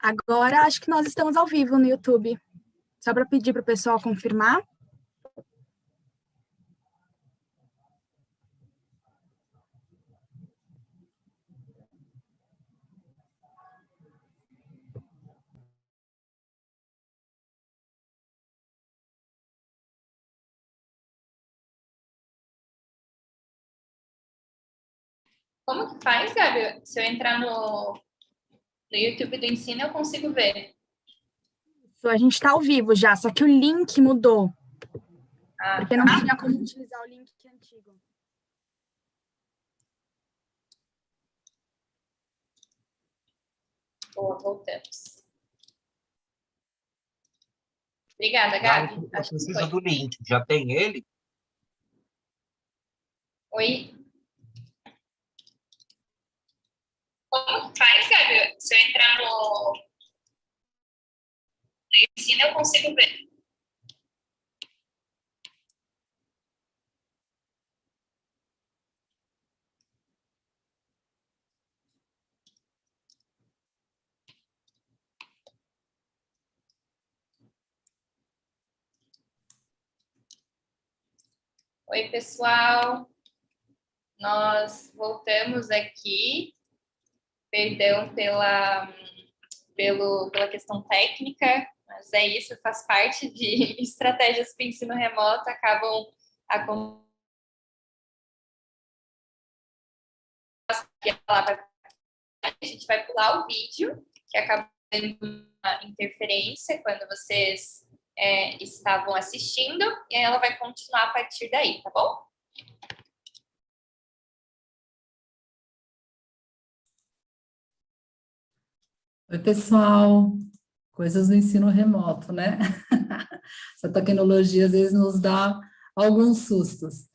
Agora acho que nós estamos ao vivo no YouTube. Só para pedir para o pessoal confirmar. Como que faz, Gabi? Se eu entrar no YouTube do Ensino, eu consigo ver. A gente está ao vivo já, só que o link mudou. Porque não tinha como utilizar o link antigo. Boa, voltamos. Obrigada, Gabi. Não precisa do link. Já tem ele? Oi? Como faz, Gabi? Se eu entrar no Ensino, eu consigo ver. Oi, pessoal. Nós voltamos aqui. Perdão pela questão técnica, mas é isso, faz parte de estratégias para ensino remoto, acabam acontecendo. A gente vai pular o vídeo, que acaba tendo uma interferência quando vocês estavam assistindo, e ela vai continuar a partir daí, tá bom? Oi, pessoal. Coisas do ensino remoto, né? Essa tecnologia, às vezes, nos dá alguns sustos.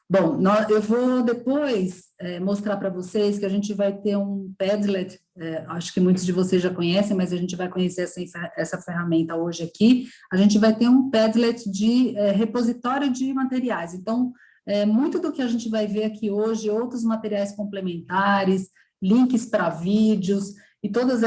Bom, eu vou depois mostrar para vocês que a gente vai ter um Padlet, acho que muitos de vocês já conhecem, mas a gente vai conhecer essa ferramenta hoje aqui. A gente vai ter um Padlet de repositório de materiais. Então, muito do que a gente vai ver aqui hoje, outros materiais complementares, links para vídeos e todas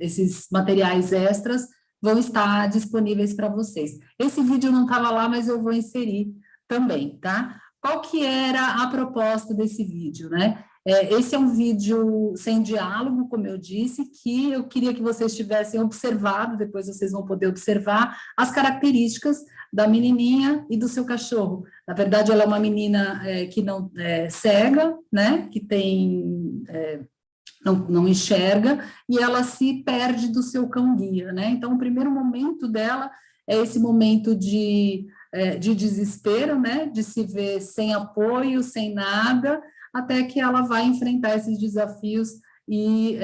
esses materiais extras vão estar disponíveis para vocês. Esse vídeo não estava lá, mas eu vou inserir também, tá? Qual que era a proposta desse vídeo, né? Esse é um vídeo sem diálogo, como eu disse, que eu queria que vocês tivessem observado, depois vocês vão poder observar as características da menininha e do seu cachorro. Na verdade, ela é uma menina que não é cega, né? Que não enxerga, e ela se perde do seu cão-guia, né? Então, o primeiro momento dela é esse momento de desespero, né? De se ver sem apoio, sem nada, até que ela vai enfrentar esses desafios e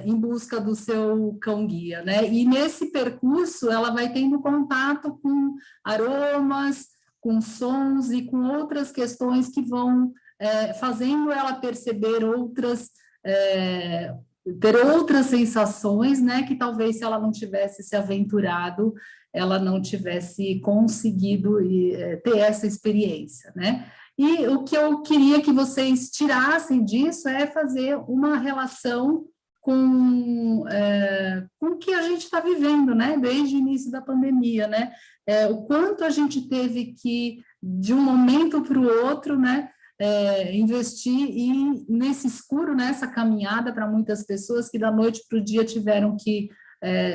em busca do seu cão-guia, né? E nesse percurso, ela vai tendo contato com aromas, com sons e com outras questões que vão fazendo ela perceber ter outras sensações, né, que talvez se ela não tivesse se aventurado, ela não tivesse conseguido ter essa experiência, né? E o que eu queria que vocês tirassem disso é fazer uma relação com o que a gente está vivendo, né, desde o início da pandemia, né? O quanto a gente teve que, de um momento para o outro, né, investir nesse escuro, nessa caminhada para muitas pessoas que da noite para o dia tiveram que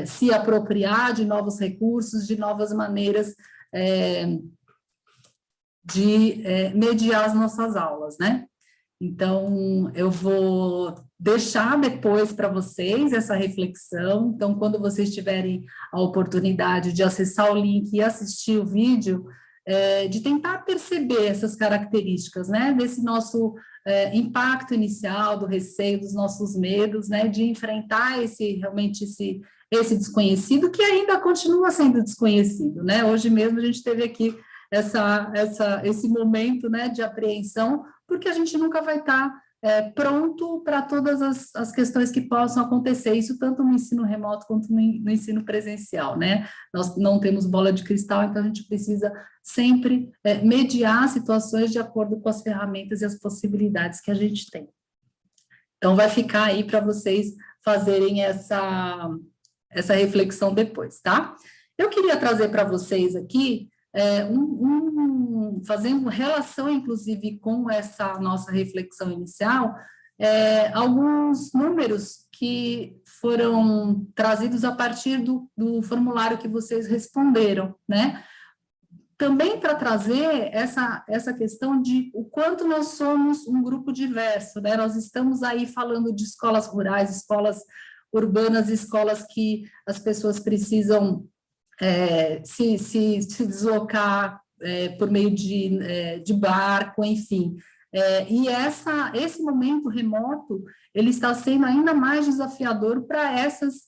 se apropriar de novos recursos, de novas maneiras de mediar as nossas aulas, né? Então, eu vou deixar depois para vocês essa reflexão. Então, quando vocês tiverem a oportunidade de acessar o link e assistir o vídeo, de tentar perceber essas características, né, desse nosso impacto inicial, do receio, dos nossos medos, né, de enfrentar realmente esse desconhecido, que ainda continua sendo desconhecido, né? Hoje mesmo a gente teve aqui esse momento, né, de apreensão, porque a gente nunca vai estar pronto para todas as questões que possam acontecer, isso tanto no ensino remoto quanto no ensino presencial, né? Nós não temos bola de cristal, então a gente precisa sempre mediar situações de acordo com as ferramentas e as possibilidades que a gente tem. Então, vai ficar aí para vocês fazerem essa reflexão depois, tá? Eu queria trazer para vocês aqui, fazendo relação, inclusive, com essa nossa reflexão inicial, alguns números que foram trazidos a partir do formulário que vocês responderam, né? Também para trazer essa questão de o quanto nós somos um grupo diverso, né? Nós estamos aí falando de escolas rurais, escolas urbanas, escolas que as pessoas precisam se deslocar por meio de barco, enfim. E esse momento remoto, ele está sendo ainda mais desafiador para essas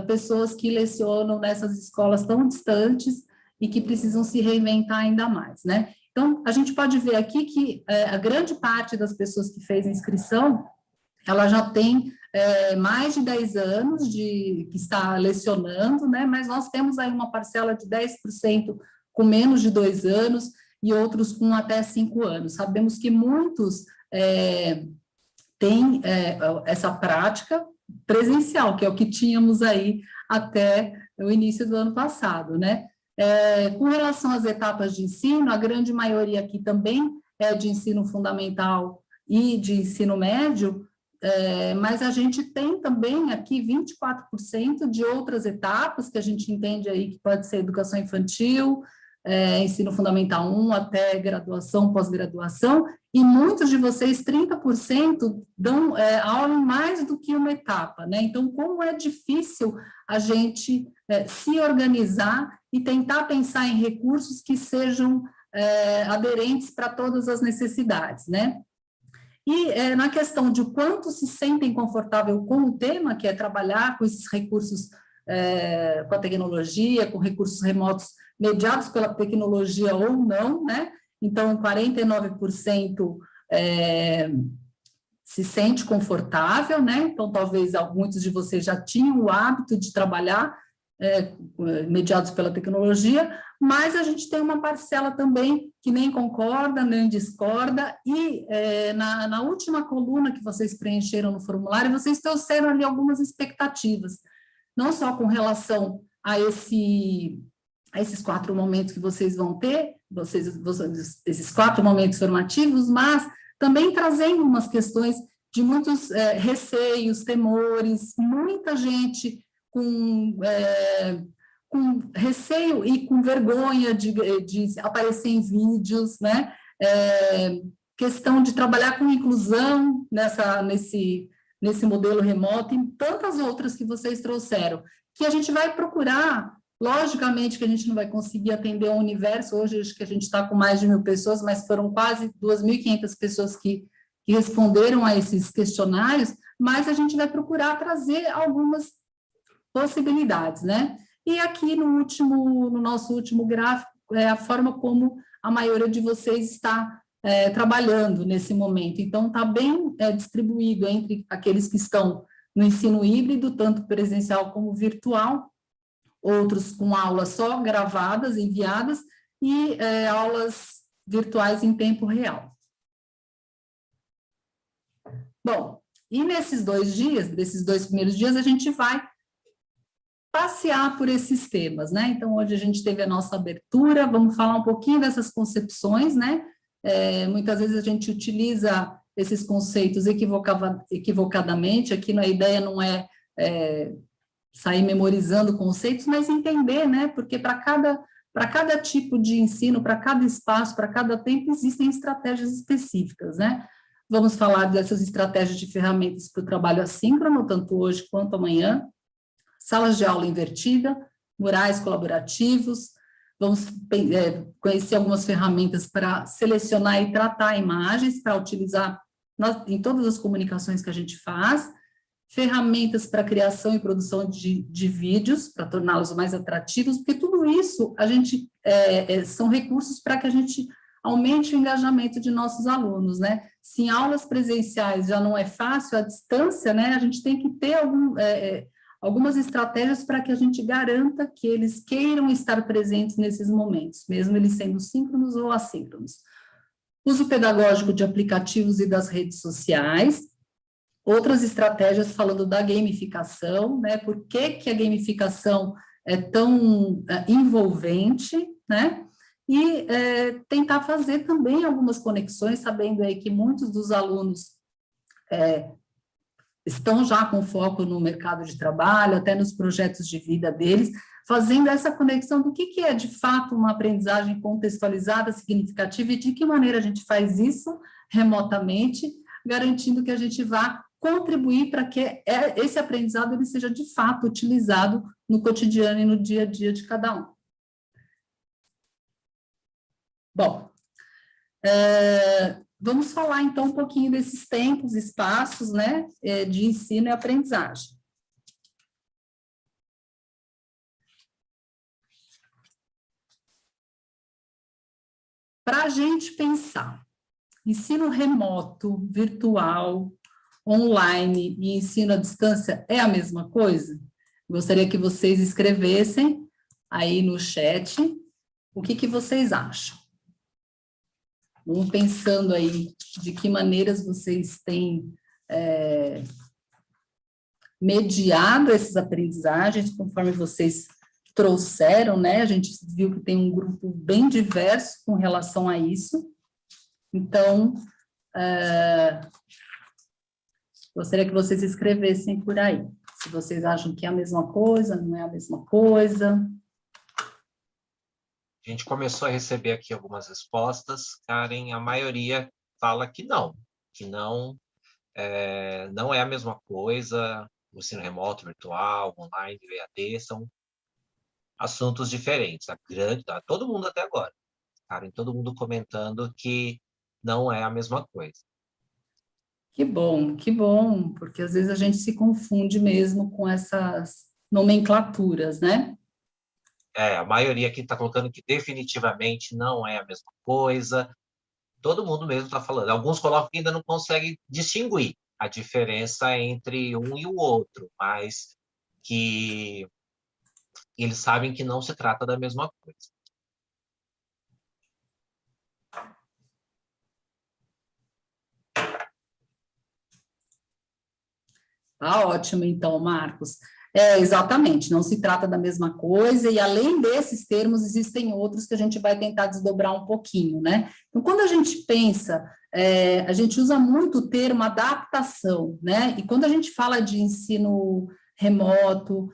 pessoas que lecionam nessas escolas tão distantes e que precisam se reinventar ainda mais, né? Então, a gente pode ver aqui que a grande parte das pessoas que fez a inscrição, ela já tem mais de 10 anos que está lecionando, né? Mas nós temos aí uma parcela de 10% com menos de 2 anos e outros com até 5 anos. Sabemos que muitos têm essa prática presencial, que é o que tínhamos aí até o início do ano passado, né? Com relação às etapas de ensino, a grande maioria aqui também é de ensino fundamental e de ensino médio, mas a gente tem também aqui 24% de outras etapas que a gente entende aí que pode ser educação infantil, ensino fundamental 1 até graduação, pós-graduação, e muitos de vocês, 30%, dão aula em mais do que uma etapa, né? Então, como é difícil a gente se organizar e tentar pensar em recursos que sejam aderentes para todas as necessidades, né? E na questão de quanto se sentem confortável com o tema, que é trabalhar com esses recursos, com a tecnologia, com recursos remotos mediados pela tecnologia ou não, né? Então, 49% se sente confortável, né? Então, talvez muitos de vocês já tinham o hábito de trabalhar mediados pela tecnologia, mas a gente tem uma parcela também que nem concorda, nem discorda, e na última coluna que vocês preencheram no formulário, vocês trouxeram ali algumas expectativas, não só com relação a esses 4 momentos que vocês vão ter, esses 4 momentos formativos, mas também trazendo umas questões de muitos receios, temores, muita gente com receio e com vergonha de aparecer em vídeos, né? Questão de trabalhar com inclusão nesse modelo remoto e tantas outras que vocês trouxeram, que a gente vai procurar. Logicamente que a gente não vai conseguir atender um universo, hoje acho que a gente está com mais de 1.000 pessoas, mas foram quase 2.500 pessoas que responderam a esses questionários, mas a gente vai procurar trazer algumas possibilidades, né? E aqui no nosso último gráfico, é a forma como a maioria de vocês está trabalhando nesse momento. Então, está bem distribuído entre aqueles que estão no ensino híbrido, tanto presencial como virtual, outros com aulas só gravadas, enviadas, e aulas virtuais em tempo real. Bom, e nesses 2 dias, desses 2 primeiros dias, a gente vai passear por esses temas, né? Então, hoje a gente teve a nossa abertura, vamos falar um pouquinho dessas concepções, né? Muitas vezes a gente utiliza esses conceitos equivocadamente, aqui a ideia não é sair memorizando conceitos, mas entender, né? Porque para cada tipo de ensino, para cada espaço, para cada tempo, existem estratégias específicas, né? Vamos falar dessas estratégias de ferramentas para o trabalho assíncrono, tanto hoje quanto amanhã, salas de aula invertida, murais colaborativos, vamos conhecer algumas ferramentas para selecionar e tratar imagens, para utilizar em todas as comunicações que a gente faz, ferramentas para criação e produção de vídeos, para torná-los mais atrativos, porque tudo isso são recursos para que a gente aumente o engajamento de nossos alunos, né? Se em aulas presenciais já não é fácil, à distância, né, a gente tem que ter algumas estratégias para que a gente garanta que eles queiram estar presentes nesses momentos, mesmo eles sendo síncronos ou assíncronos. Uso pedagógico de aplicativos e das redes sociais, outras estratégias falando da gamificação, né? Por que que a gamificação é tão envolvente, né? E tentar fazer também algumas conexões, sabendo aí que muitos dos alunos estão já com foco no mercado de trabalho, até nos projetos de vida deles, fazendo essa conexão do que é de fato uma aprendizagem contextualizada, significativa, e de que maneira a gente faz isso remotamente, garantindo que a gente vá contribuir para que esse aprendizado ele seja de fato utilizado no cotidiano e no dia a dia de cada um. Bom, vamos falar então um pouquinho desses tempos, espaços, né, de ensino e aprendizagem. Para a gente pensar, ensino remoto, virtual, online e ensino à distância é a mesma coisa? Gostaria que vocês escrevessem aí no chat o que vocês acham. Vamos pensando aí de que maneiras vocês têm mediado essas aprendizagens, conforme vocês trouxeram, né? A gente viu que tem um grupo bem diverso com relação a isso. Então, gostaria que vocês escrevessem por aí. Se vocês acham que é a mesma coisa, não é a mesma coisa. A gente começou a receber aqui algumas respostas, Karen, a maioria fala que não é a mesma coisa, o ensino remoto, virtual, online, EAD, são assuntos diferentes, todo mundo até agora, Karen, todo mundo comentando que não é a mesma coisa. Que bom, porque às vezes a gente se confunde mesmo com essas nomenclaturas, né? A maioria aqui está colocando que definitivamente não é a mesma coisa. Todo mundo mesmo está falando. Alguns colocam que ainda não conseguem distinguir a diferença entre um e o outro, mas que eles sabem que não se trata da mesma coisa. Tá ótimo, então, Marcos. Exatamente, não se trata da mesma coisa, e além desses termos, existem outros que a gente vai tentar desdobrar um pouquinho, né? Então, quando a gente pensa, a gente usa muito o termo adaptação, né? E quando a gente fala de ensino remoto,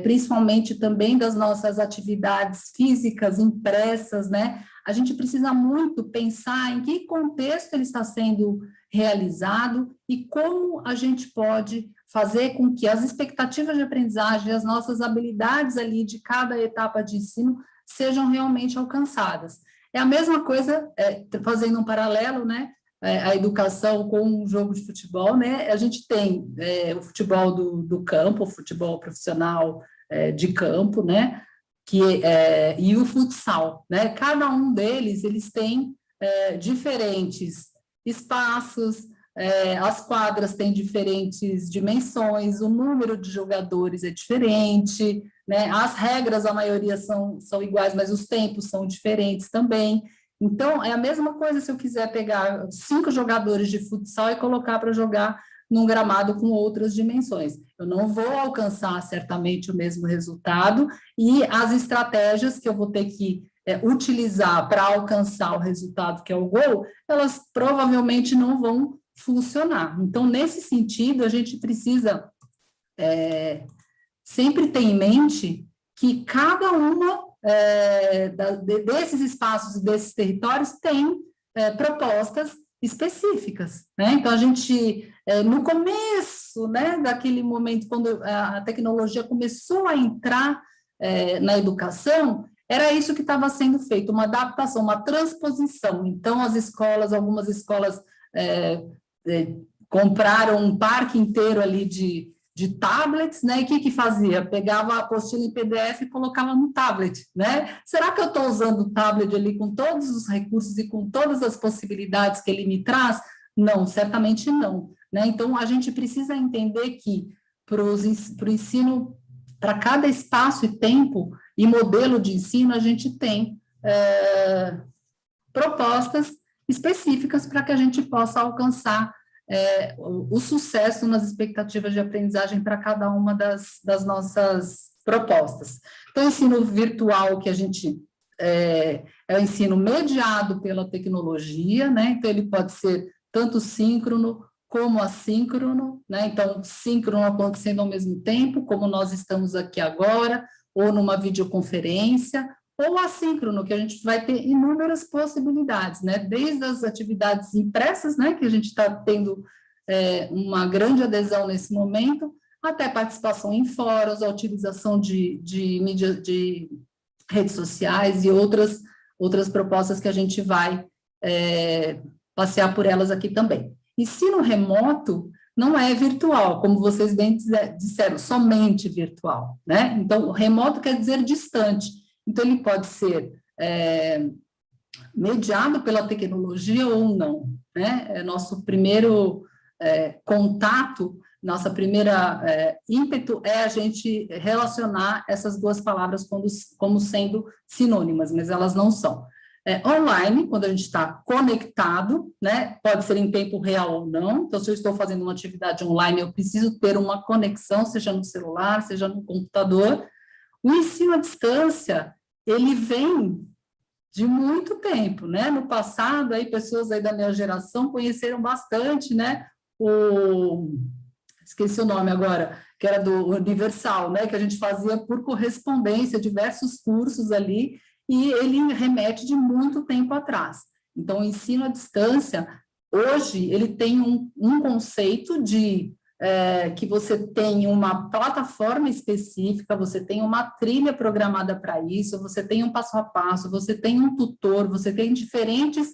principalmente também das nossas atividades físicas impressas, né? A gente precisa muito pensar em que contexto ele está sendo realizado e como a gente pode fazer com que as expectativas de aprendizagem, as nossas habilidades ali de cada etapa de ensino sejam realmente alcançadas. É a mesma coisa, fazendo um paralelo, né, a educação com um jogo de futebol, né, a gente tem o futebol do campo, o futebol profissional de campo, né, e o futsal, né, cada um deles, eles têm diferentes espaços, as quadras têm diferentes dimensões, o número de jogadores é diferente, né? As regras, a maioria são iguais, mas os tempos são diferentes também. Então, é a mesma coisa se eu quiser pegar 5 jogadores de futsal e colocar para jogar num gramado com outras dimensões. Eu não vou alcançar certamente o mesmo resultado, e as estratégias que eu vou ter que utilizar para alcançar o resultado, que é o gol, elas provavelmente não vão funcionar. Então, nesse sentido, a gente precisa sempre ter em mente que cada uma desses espaços e desses territórios tem propostas específicas, né? Então, a gente, no começo, né, daquele momento, quando a tecnologia começou a entrar na educação, era isso que estava sendo feito, uma adaptação, uma transposição. Então, algumas escolas compraram um parque inteiro ali de tablets, né? E o que fazia? Pegava a apostila em PDF e colocava no tablet, né? Será que eu estou usando o tablet ali com todos os recursos e com todas as possibilidades que ele me traz? Não, certamente não, né? Então, a gente precisa entender que para o ensino, para cada espaço e tempo e modelo de ensino, a gente tem propostas específicas para que a gente possa alcançar o sucesso nas expectativas de aprendizagem para cada uma das nossas propostas. Então, o ensino virtual que a gente é o ensino mediado pela tecnologia, né? Então, ele pode ser tanto síncrono como assíncrono, né? Então, síncrono acontecendo ao mesmo tempo, como nós estamos aqui agora, ou numa videoconferência, ou assíncrono, que a gente vai ter inúmeras possibilidades, né? Desde as atividades impressas, né? Que a gente está tendo uma grande adesão nesse momento, até participação em fóruns, a utilização de mídia, de redes sociais e outras propostas que a gente vai passear por elas aqui também. Ensino remoto não é virtual, como vocês bem disseram, somente virtual, né? Então, remoto quer dizer distante. Então, ele pode ser mediado pela tecnologia ou não, né? Nosso primeiro contato, nossa primeira ímpeto é a gente relacionar essas duas palavras como sendo sinônimas, mas elas não são. Online, quando a gente está conectado, né, pode ser em tempo real ou não, então se eu estou fazendo uma atividade online, eu preciso ter uma conexão, seja no celular, seja no computador. O ensino à distância, ele vem de muito tempo, né, no passado, aí pessoas aí da minha geração conheceram bastante, né, esqueci o nome agora, que era do Universal, né, que a gente fazia por correspondência, diversos cursos ali, e ele remete de muito tempo atrás. Então, o ensino à distância, hoje, ele tem um conceito de que você tem uma plataforma específica, você tem uma trilha programada para isso, você tem um passo a passo, você tem um tutor, você tem diferentes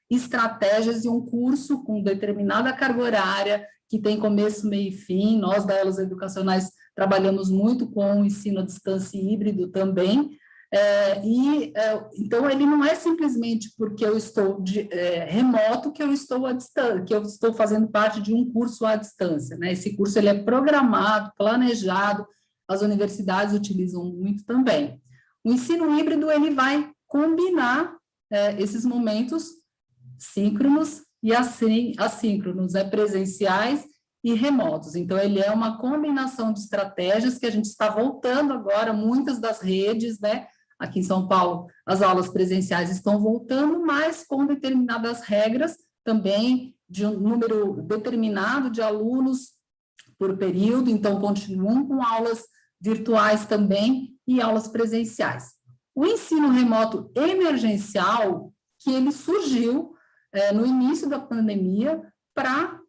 estratégias e um curso com determinada carga horária, que tem começo, meio e fim. Nós, da Elos Educacionais, trabalhamos muito com o ensino à distância e híbrido também, então, ele não é simplesmente porque eu estou remoto que eu estou à distância, que eu estou fazendo parte de um curso à distância, né? Esse curso ele é programado, planejado, as universidades utilizam muito também. O ensino híbrido, ele vai combinar esses momentos síncronos e assíncronos, presenciais e remotos. Então, ele é uma combinação de estratégias que a gente está voltando agora, muitas das redes, né? Aqui em São Paulo, as aulas presenciais estão voltando, mas com determinadas regras também, de um número determinado de alunos por período, então continuam com aulas virtuais também e aulas presenciais. O ensino remoto emergencial, que ele surgiu no início da pandemia para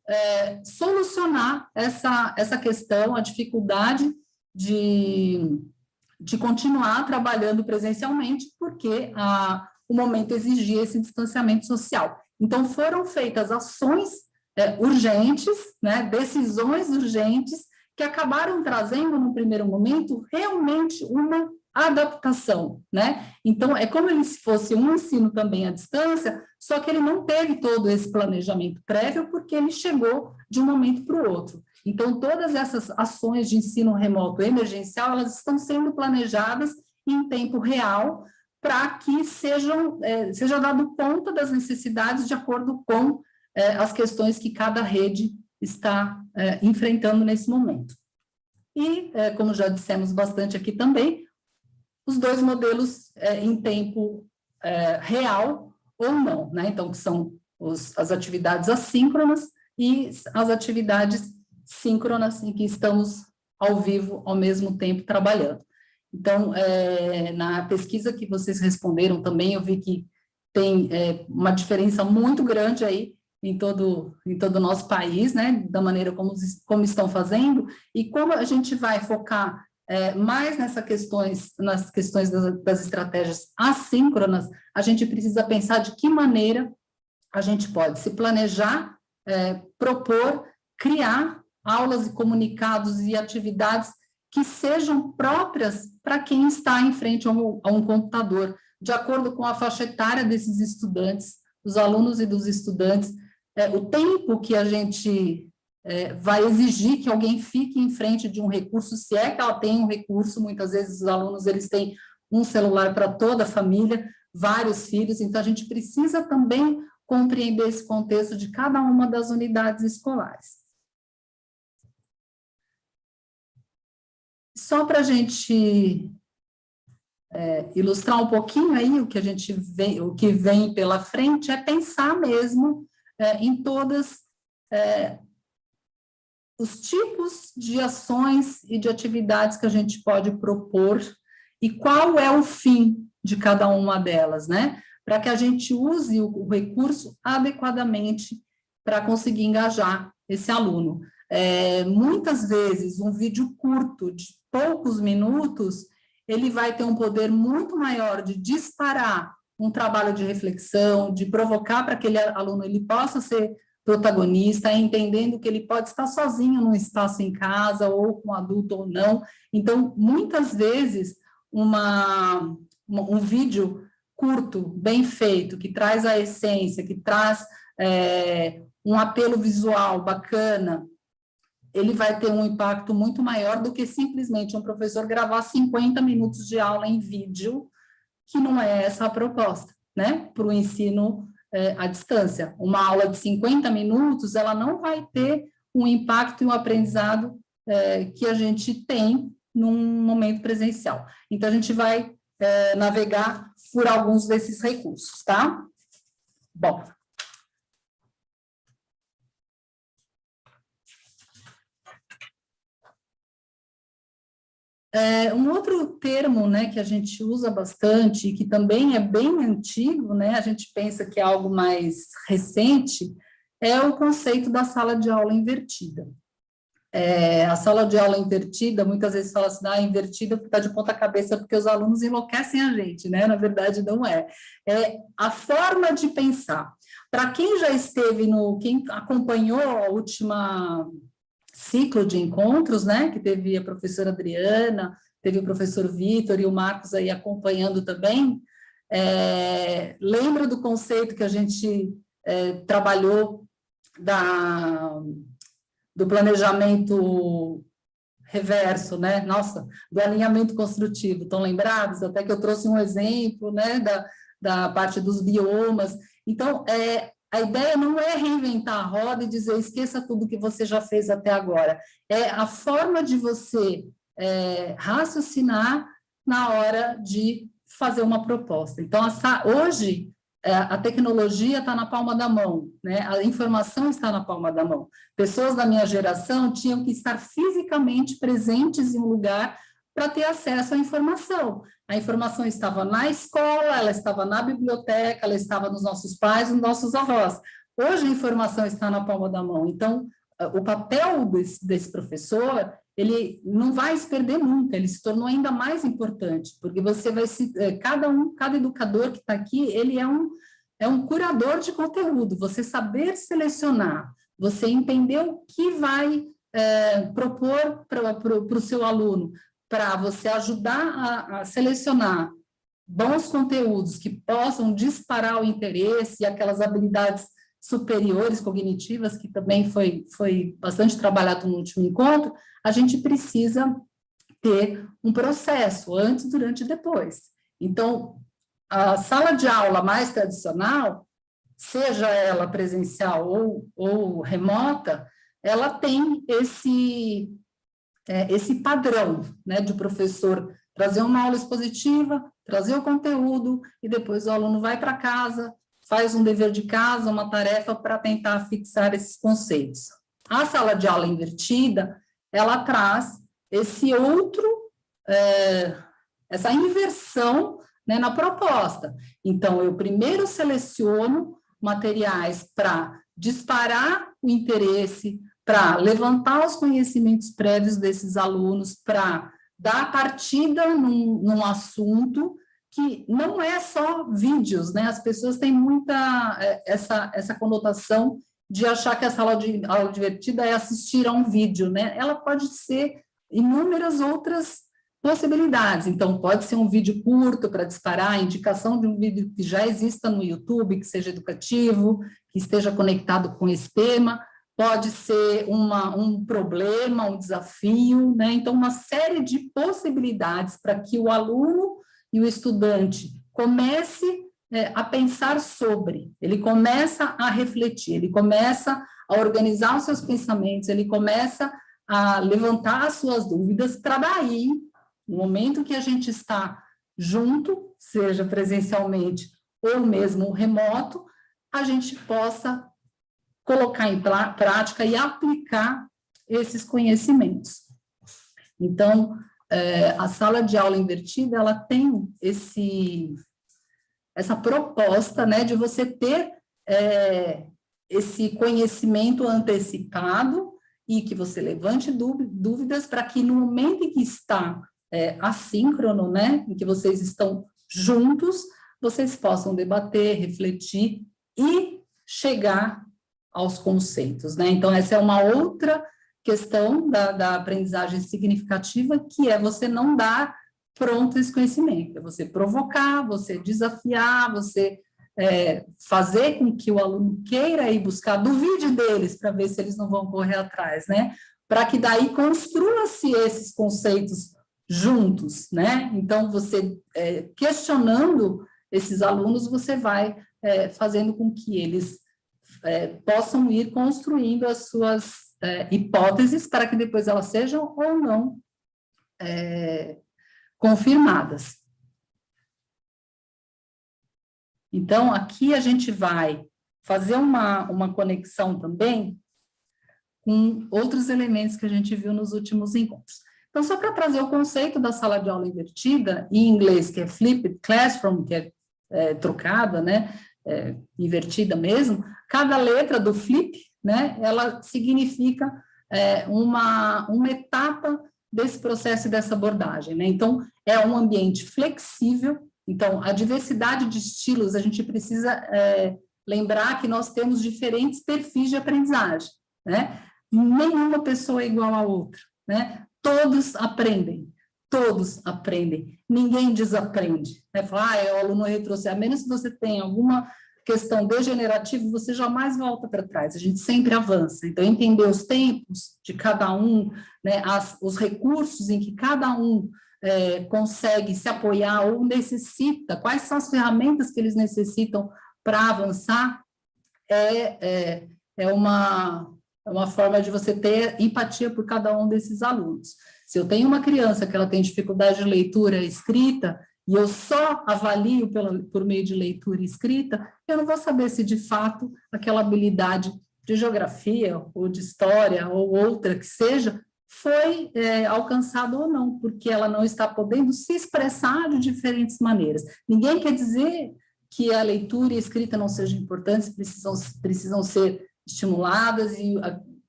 solucionar essa questão, a dificuldade de continuar trabalhando presencialmente, porque o momento exigia esse distanciamento social. Então, foram feitas ações urgentes, né, decisões urgentes, que acabaram trazendo, no primeiro momento, realmente uma adaptação, né? Então, é como se fosse um ensino também à distância, só que ele não teve todo esse planejamento prévio, porque ele chegou de um momento para o outro. Então, todas essas ações de ensino remoto emergencial, elas estão sendo planejadas em tempo real para que seja dado conta das necessidades de acordo com as questões que cada rede está enfrentando nesse momento. E, como já dissemos bastante aqui também, os dois modelos em tempo real ou não, né? Então, que são as atividades assíncronas e as atividades síncronas, em que estamos ao vivo, ao mesmo tempo, trabalhando. Então, na pesquisa que vocês responderam também, eu vi que tem uma diferença muito grande aí em todo o nosso país, né, da maneira como estão fazendo, e como a gente vai focar mais nas questões das estratégias assíncronas, a gente precisa pensar de que maneira a gente pode se planejar, propor, criar aulas e comunicados e atividades que sejam próprias para quem está em frente a um computador, de acordo com a faixa etária desses estudantes, dos alunos e dos estudantes, o tempo que a gente vai exigir que alguém fique em frente de um recurso, se é que ela tem um recurso. Muitas vezes os alunos eles têm um celular para toda a família, vários filhos, então a gente precisa também compreender esse contexto de cada uma das unidades escolares. Só para a gente ilustrar um pouquinho aí o que vem pela frente, é pensar mesmo em todas os tipos de ações e de atividades que a gente pode propor e qual é o fim de cada uma delas, né? Para que a gente use o recurso adequadamente para conseguir engajar esse aluno. Muitas vezes, um vídeo curto de poucos minutos, ele vai ter um poder muito maior de disparar um trabalho de reflexão, de provocar para que aquele aluno ele possa ser protagonista, entendendo que ele pode estar sozinho num espaço em casa, ou com um adulto ou não. Então, muitas vezes, um vídeo curto, bem feito, que traz a essência, que traz um apelo visual bacana, ele vai ter um impacto muito maior do que simplesmente um professor gravar 50 minutos de aula em vídeo, que não é essa a proposta, né, para o ensino à distância. Uma aula de 50 minutos, ela não vai ter um impacto e um aprendizado que a gente tem num momento presencial. Então, a gente vai navegar por alguns desses recursos, tá? Bom. Um outro termo, né, que a gente usa bastante, e que também é bem antigo, né, a gente pensa que é algo mais recente, é o conceito da sala de aula invertida. A sala de aula invertida, muitas vezes fala assim, invertida porque está de ponta cabeça, porque os alunos enlouquecem a gente, né? Na verdade, não é. É a forma de pensar. Para quem já esteve quem acompanhou a última ciclo de encontros, né, que teve a professora Adriana, teve o professor Vitor e o Marcos aí acompanhando também, lembra do conceito que a gente trabalhou do planejamento reverso, né, nossa, do alinhamento construtivo, estão lembrados? Até que eu trouxe um exemplo, né, da parte dos biomas. Então, a ideia não é reinventar a roda e dizer, esqueça tudo que você já fez até agora. É a forma de você raciocinar na hora de fazer uma proposta. Então, hoje, a tecnologia está na palma da mão, né? A informação está na palma da mão. Pessoas da minha geração tinham que estar fisicamente presentes em um lugar para ter acesso à informação. A informação estava na escola, ela estava na biblioteca, ela estava nos nossos pais, nos nossos avós. Hoje a informação está na palma da mão. Então, o papel desse professor, ele não vai se perder nunca, ele se tornou ainda mais importante, porque você vai cada educador que está aqui, ele é um curador de conteúdo, você saber selecionar, você entender o que vai propor para o seu aluno, para você ajudar a selecionar bons conteúdos que possam disparar o interesse e aquelas habilidades superiores cognitivas, que também foi bastante trabalhado no último encontro, a gente precisa ter um processo, antes, durante e depois. Então, a sala de aula mais tradicional, seja ela presencial ou remota, ela tem esse padrão, né, de professor trazer uma aula expositiva, trazer o conteúdo, e depois o aluno vai para casa, faz um dever de casa, uma tarefa para tentar fixar esses conceitos. A sala de aula invertida, ela traz essa inversão, né, na proposta. Então, eu primeiro seleciono materiais para disparar o interesse, para levantar os conhecimentos prévios desses alunos, para dar partida num assunto que não é só vídeos, né? As pessoas têm muita essa conotação de achar que a sala de aula divertida é assistir a um vídeo, né? Ela pode ser inúmeras outras possibilidades. Então, pode ser um vídeo curto para disparar, a indicação de um vídeo que já exista no YouTube, que seja educativo, que esteja conectado com esse tema, pode ser um problema, um desafio, né? Então, uma série de possibilidades para que o aluno e o estudante comece a pensar sobre, ele começa a refletir, ele começa a organizar os seus pensamentos, ele começa a levantar as suas dúvidas, para daí, no momento que a gente está junto, seja presencialmente ou mesmo remoto, a gente possa colocar em prática e aplicar esses conhecimentos. Então, a sala de aula invertida, ela tem essa proposta, né, de você ter esse conhecimento antecipado e que você levante dúvidas para que no momento em que está assíncrono, né, em que vocês estão juntos, vocês possam debater, refletir e chegar aos conceitos, né? Então, essa é uma outra questão da aprendizagem significativa, que é você não dar pronto esse conhecimento, é você provocar, você desafiar, você fazer com que o aluno queira ir buscar, duvide deles para ver se eles não vão correr atrás, né? Para que daí construa-se esses conceitos juntos, né? Então, você questionando esses alunos, você vai fazendo com que eles possam ir construindo as suas hipóteses para que depois elas sejam ou não confirmadas. Então, aqui a gente vai fazer uma conexão também com outros elementos que a gente viu nos últimos encontros. Então, só para trazer o conceito da sala de aula invertida, em inglês, que é flipped classroom, que é trocada, né, invertida mesmo, cada letra do flip, né, ela significa uma etapa desse processo e dessa abordagem, né? Então, é um ambiente flexível. Então, a diversidade de estilos, a gente precisa lembrar que nós temos diferentes perfis de aprendizagem, né? Nenhuma pessoa é igual a outra, né? Todos aprendem, ninguém desaprende, né? Falar, o aluno retrocede, a menos que você tenha alguma questão degenerativa, você jamais volta para trás, a gente sempre avança. Então, entender os tempos de cada um, né, os recursos em que cada um consegue se apoiar ou necessita, quais são as ferramentas que eles necessitam para avançar, é uma forma de você ter empatia por cada um desses alunos. Se eu tenho uma criança que ela tem dificuldade de leitura e escrita, e eu só avalio por meio de leitura e escrita, eu não vou saber se, de fato, aquela habilidade de geografia, ou de história, ou outra que seja, foi alcançado ou não, porque ela não está podendo se expressar de diferentes maneiras. Ninguém quer dizer que a leitura e a escrita não sejam importantes, precisam ser estimuladas e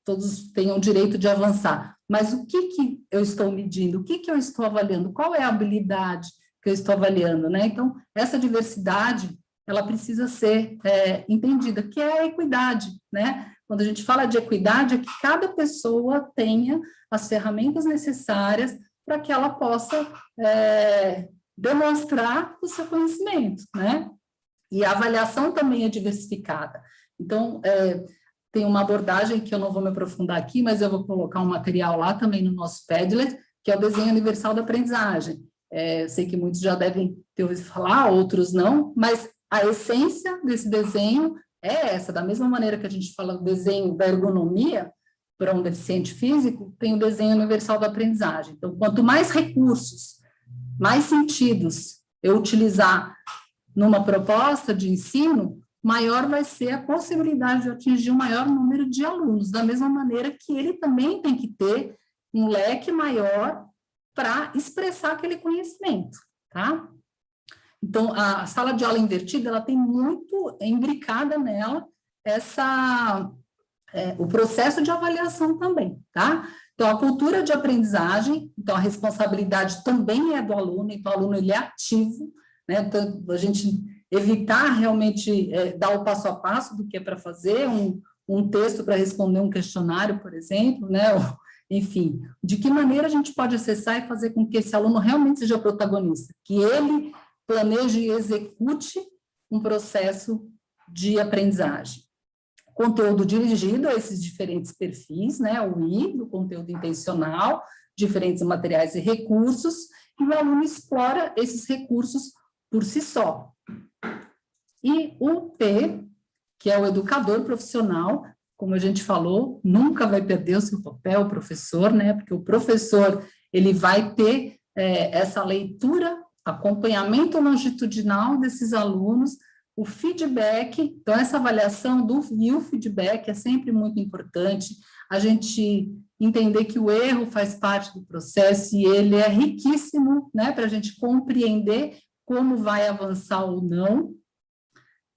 todos tenham o direito de avançar. Mas o que eu estou medindo? O que eu estou avaliando? Qual é a habilidade que eu estou avaliando, né? Então, essa diversidade, ela precisa ser entendida, que é a equidade, né? Quando a gente fala de equidade, é que cada pessoa tenha as ferramentas necessárias para que ela possa demonstrar o seu conhecimento, né? E a avaliação também é diversificada. Então, tem uma abordagem que eu não vou me aprofundar aqui, mas eu vou colocar um material lá também no nosso Padlet, que é o desenho universal da aprendizagem. Eu sei que muitos já devem ter ouvido falar, outros não, mas a essência desse desenho é essa. Da mesma maneira que a gente fala do desenho da ergonomia para um deficiente físico, tem o desenho universal da aprendizagem. Então, quanto mais recursos, mais sentidos eu utilizar numa proposta de ensino, maior vai ser a possibilidade de atingir um maior número de alunos, da mesma maneira que ele também tem que ter um leque maior para expressar aquele conhecimento, tá? Então, a sala de aula invertida, ela tem muito imbricada nela o processo de avaliação também, tá? Então, a cultura de aprendizagem, então a responsabilidade também é do aluno, então o aluno ele é ativo, né? Então, a gente evitar realmente dar o passo a passo do que é para fazer, um texto para responder um questionário, por exemplo, né? Enfim, de que maneira a gente pode acessar e fazer com que esse aluno realmente seja protagonista, que ele planeje e execute um processo de aprendizagem. Conteúdo dirigido a esses diferentes perfis, né, o I, do conteúdo intencional, diferentes materiais e recursos, e o aluno explora esses recursos por si só. E o P, que é o educador profissional, como a gente falou, nunca vai perder o seu papel, o professor, né? Porque o professor, ele vai ter essa leitura, acompanhamento longitudinal desses alunos, o feedback, então essa avaliação e o feedback é sempre muito importante, a gente entender que o erro faz parte do processo e ele é riquíssimo, né, para a gente compreender como vai avançar ou não,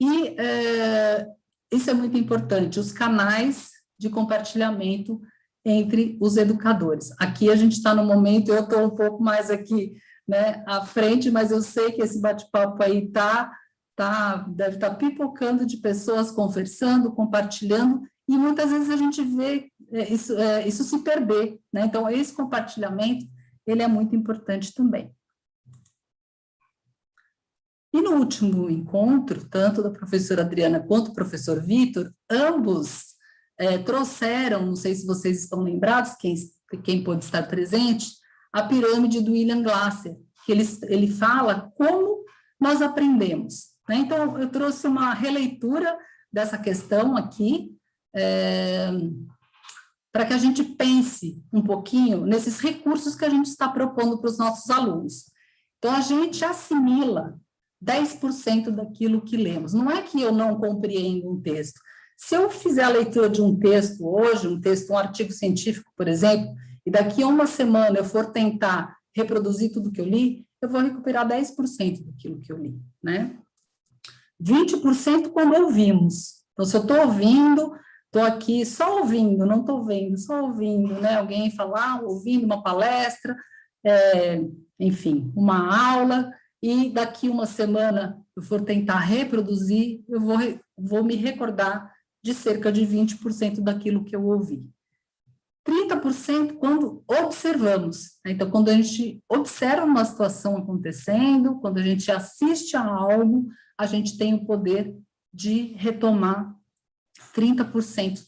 e isso é muito importante, os canais de compartilhamento entre os educadores. Aqui a gente está no momento, eu estou um pouco mais aqui, né, à frente, mas eu sei que esse bate-papo aí deve estar pipocando de pessoas conversando, compartilhando, e muitas vezes a gente vê isso se perder, né? Então, esse compartilhamento, ele é muito importante também. E no último encontro, tanto da professora Adriana quanto do professor Vitor, ambos trouxeram, não sei se vocês estão lembrados, quem pôde estar presente, a pirâmide do William Glasser, que ele fala como nós aprendemos, né? Então, eu trouxe uma releitura dessa questão aqui, para que a gente pense um pouquinho nesses recursos que a gente está propondo para os nossos alunos. Então, a gente assimila 10% daquilo que lemos. Não é que eu não compreendo um texto. Se eu fizer a leitura de um texto hoje, um artigo científico, por exemplo, e daqui a uma semana eu for tentar reproduzir tudo que eu li, eu vou recuperar 10% daquilo que eu li, né? 20% quando ouvimos. Então, se eu estou ouvindo, estou aqui só ouvindo, não estou vendo, só ouvindo, né? Alguém falar, ouvindo uma palestra, enfim, uma aula, e daqui uma semana eu for tentar reproduzir, eu vou me recordar de cerca de 20% daquilo que eu ouvi. 30% quando observamos, né? Então, quando a gente observa uma situação acontecendo, quando a gente assiste a algo, a gente tem o poder de retomar 30%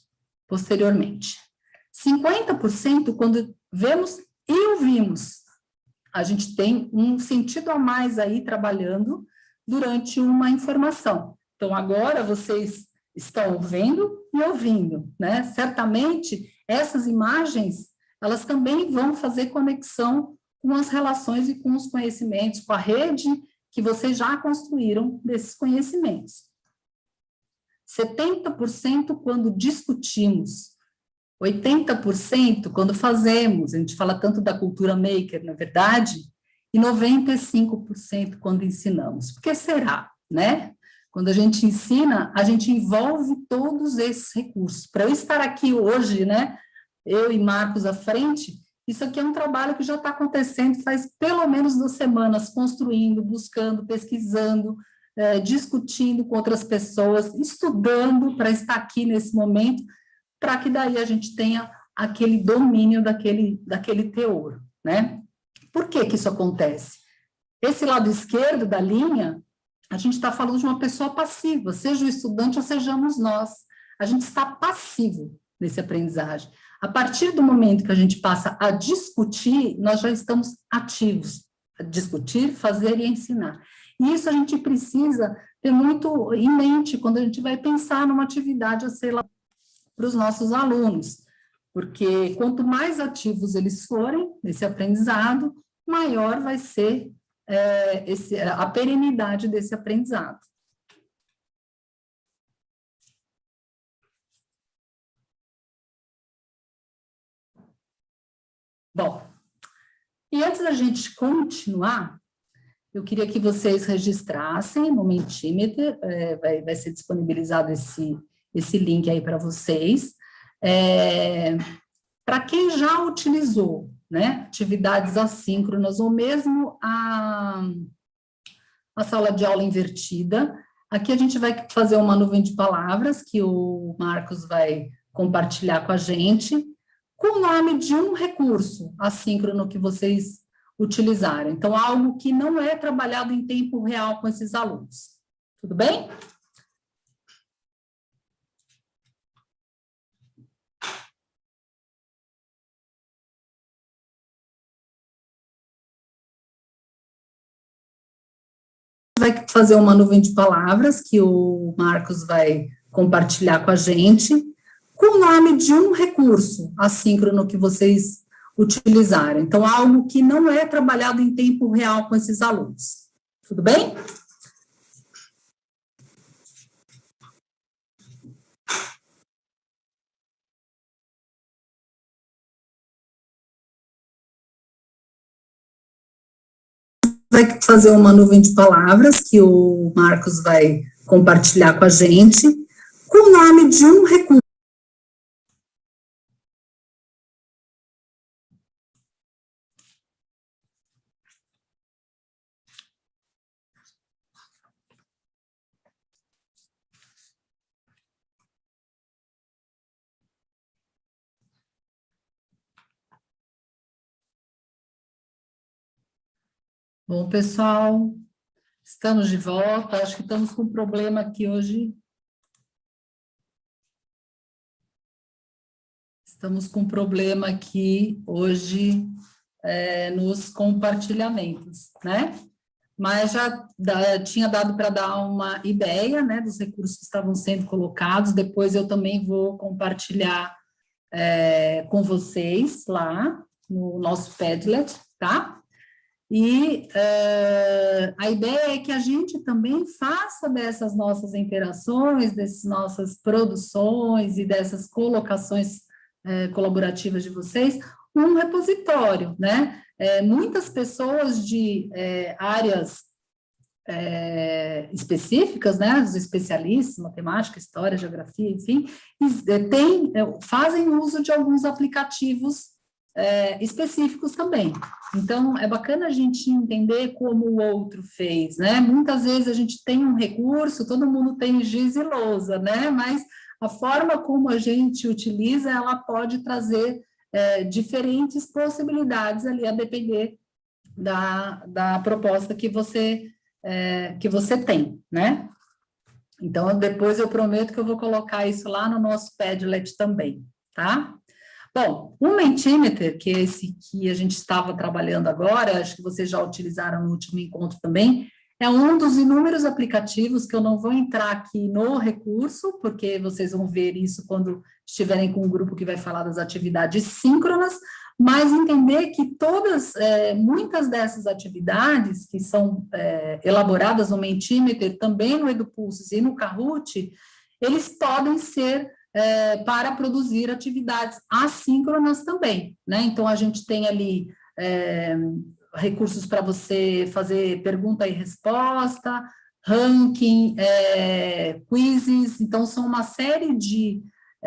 posteriormente. 50% quando vemos e ouvimos. A gente tem um sentido a mais aí trabalhando durante uma informação. Então, agora vocês estão vendo e ouvindo, né? Certamente, essas imagens, elas também vão fazer conexão com as relações e com os conhecimentos, com a rede que vocês já construíram desses conhecimentos. 70% quando discutimos, 80% quando fazemos, a gente fala tanto da cultura maker, na verdade, e 95% quando ensinamos. Por que será, né? Quando a gente ensina, a gente envolve todos esses recursos. Para eu estar aqui hoje, né, eu e Marcos à frente, isso aqui é um trabalho que já está acontecendo faz pelo menos 2 semanas, construindo, buscando, pesquisando, discutindo com outras pessoas, estudando para estar aqui nesse momento, para que daí a gente tenha aquele domínio daquele teor, né? Por que que isso acontece? Esse lado esquerdo da linha, a gente está falando de uma pessoa passiva, seja o estudante ou sejamos nós. A gente está passivo nesse aprendizagem. A partir do momento que a gente passa a discutir, nós já estamos ativos. A discutir, fazer e ensinar. E isso a gente precisa ter muito em mente quando a gente vai pensar numa atividade a ser lá para os nossos alunos, porque quanto mais ativos eles forem nesse aprendizado, maior vai ser a perenidade desse aprendizado. Bom, e antes da gente continuar, eu queria que vocês registrassem no Mentimeter, vai ser disponibilizado esse link aí para vocês. Para quem já utilizou, né, atividades assíncronas ou mesmo a sala de aula invertida, aqui a gente vai fazer uma nuvem de palavras que o Marcos vai compartilhar com a gente, com o nome de um recurso assíncrono que vocês utilizaram. Então, algo que não é trabalhado em tempo real com esses alunos. Tudo bem? vai fazer uma nuvem de palavras que o Marcos vai compartilhar com a gente, com o nome de um recurso assíncrono que vocês utilizaram. Então, algo que não é trabalhado em tempo real com esses alunos. Tudo bem? Vai fazer uma nuvem de palavras que o Marcos vai compartilhar com a gente, com o nome de um recurso. Bom, pessoal, estamos de volta. Acho que estamos com um problema aqui hoje. Estamos com um problema aqui hoje nos compartilhamentos, né? Mas já tinha dado para dar uma ideia, né, dos recursos que estavam sendo colocados. Depois eu também vou compartilhar com vocês lá no nosso Padlet, tá? E a ideia é que a gente também faça dessas nossas interações, dessas nossas produções e dessas colocações colaborativas de vocês, um repositório, né? Muitas pessoas de áreas específicas, né? Os especialistas, matemática, história, geografia, enfim, fazem uso de alguns aplicativos específicos também. Então, é bacana a gente entender como o outro fez, né? Muitas vezes a gente tem um recurso, todo mundo tem giz e lousa, né? Mas a forma como a gente utiliza, ela pode trazer diferentes possibilidades ali, a depender da proposta que você tem, né? Então, depois eu prometo que eu vou colocar isso lá no nosso Padlet também, tá? Bom, o Mentimeter, que é esse que a gente estava trabalhando agora, acho que vocês já utilizaram no último encontro também, é um dos inúmeros aplicativos que eu não vou entrar aqui no recurso, porque vocês vão ver isso quando estiverem com um grupo que vai falar das atividades síncronas, mas entender que muitas dessas atividades que são elaboradas no Mentimeter, também no EduPulses e no Kahoot, eles podem ser para produzir atividades assíncronas também, né? Então, a gente tem ali recursos para você fazer pergunta e resposta, ranking, quizzes, então, são uma série de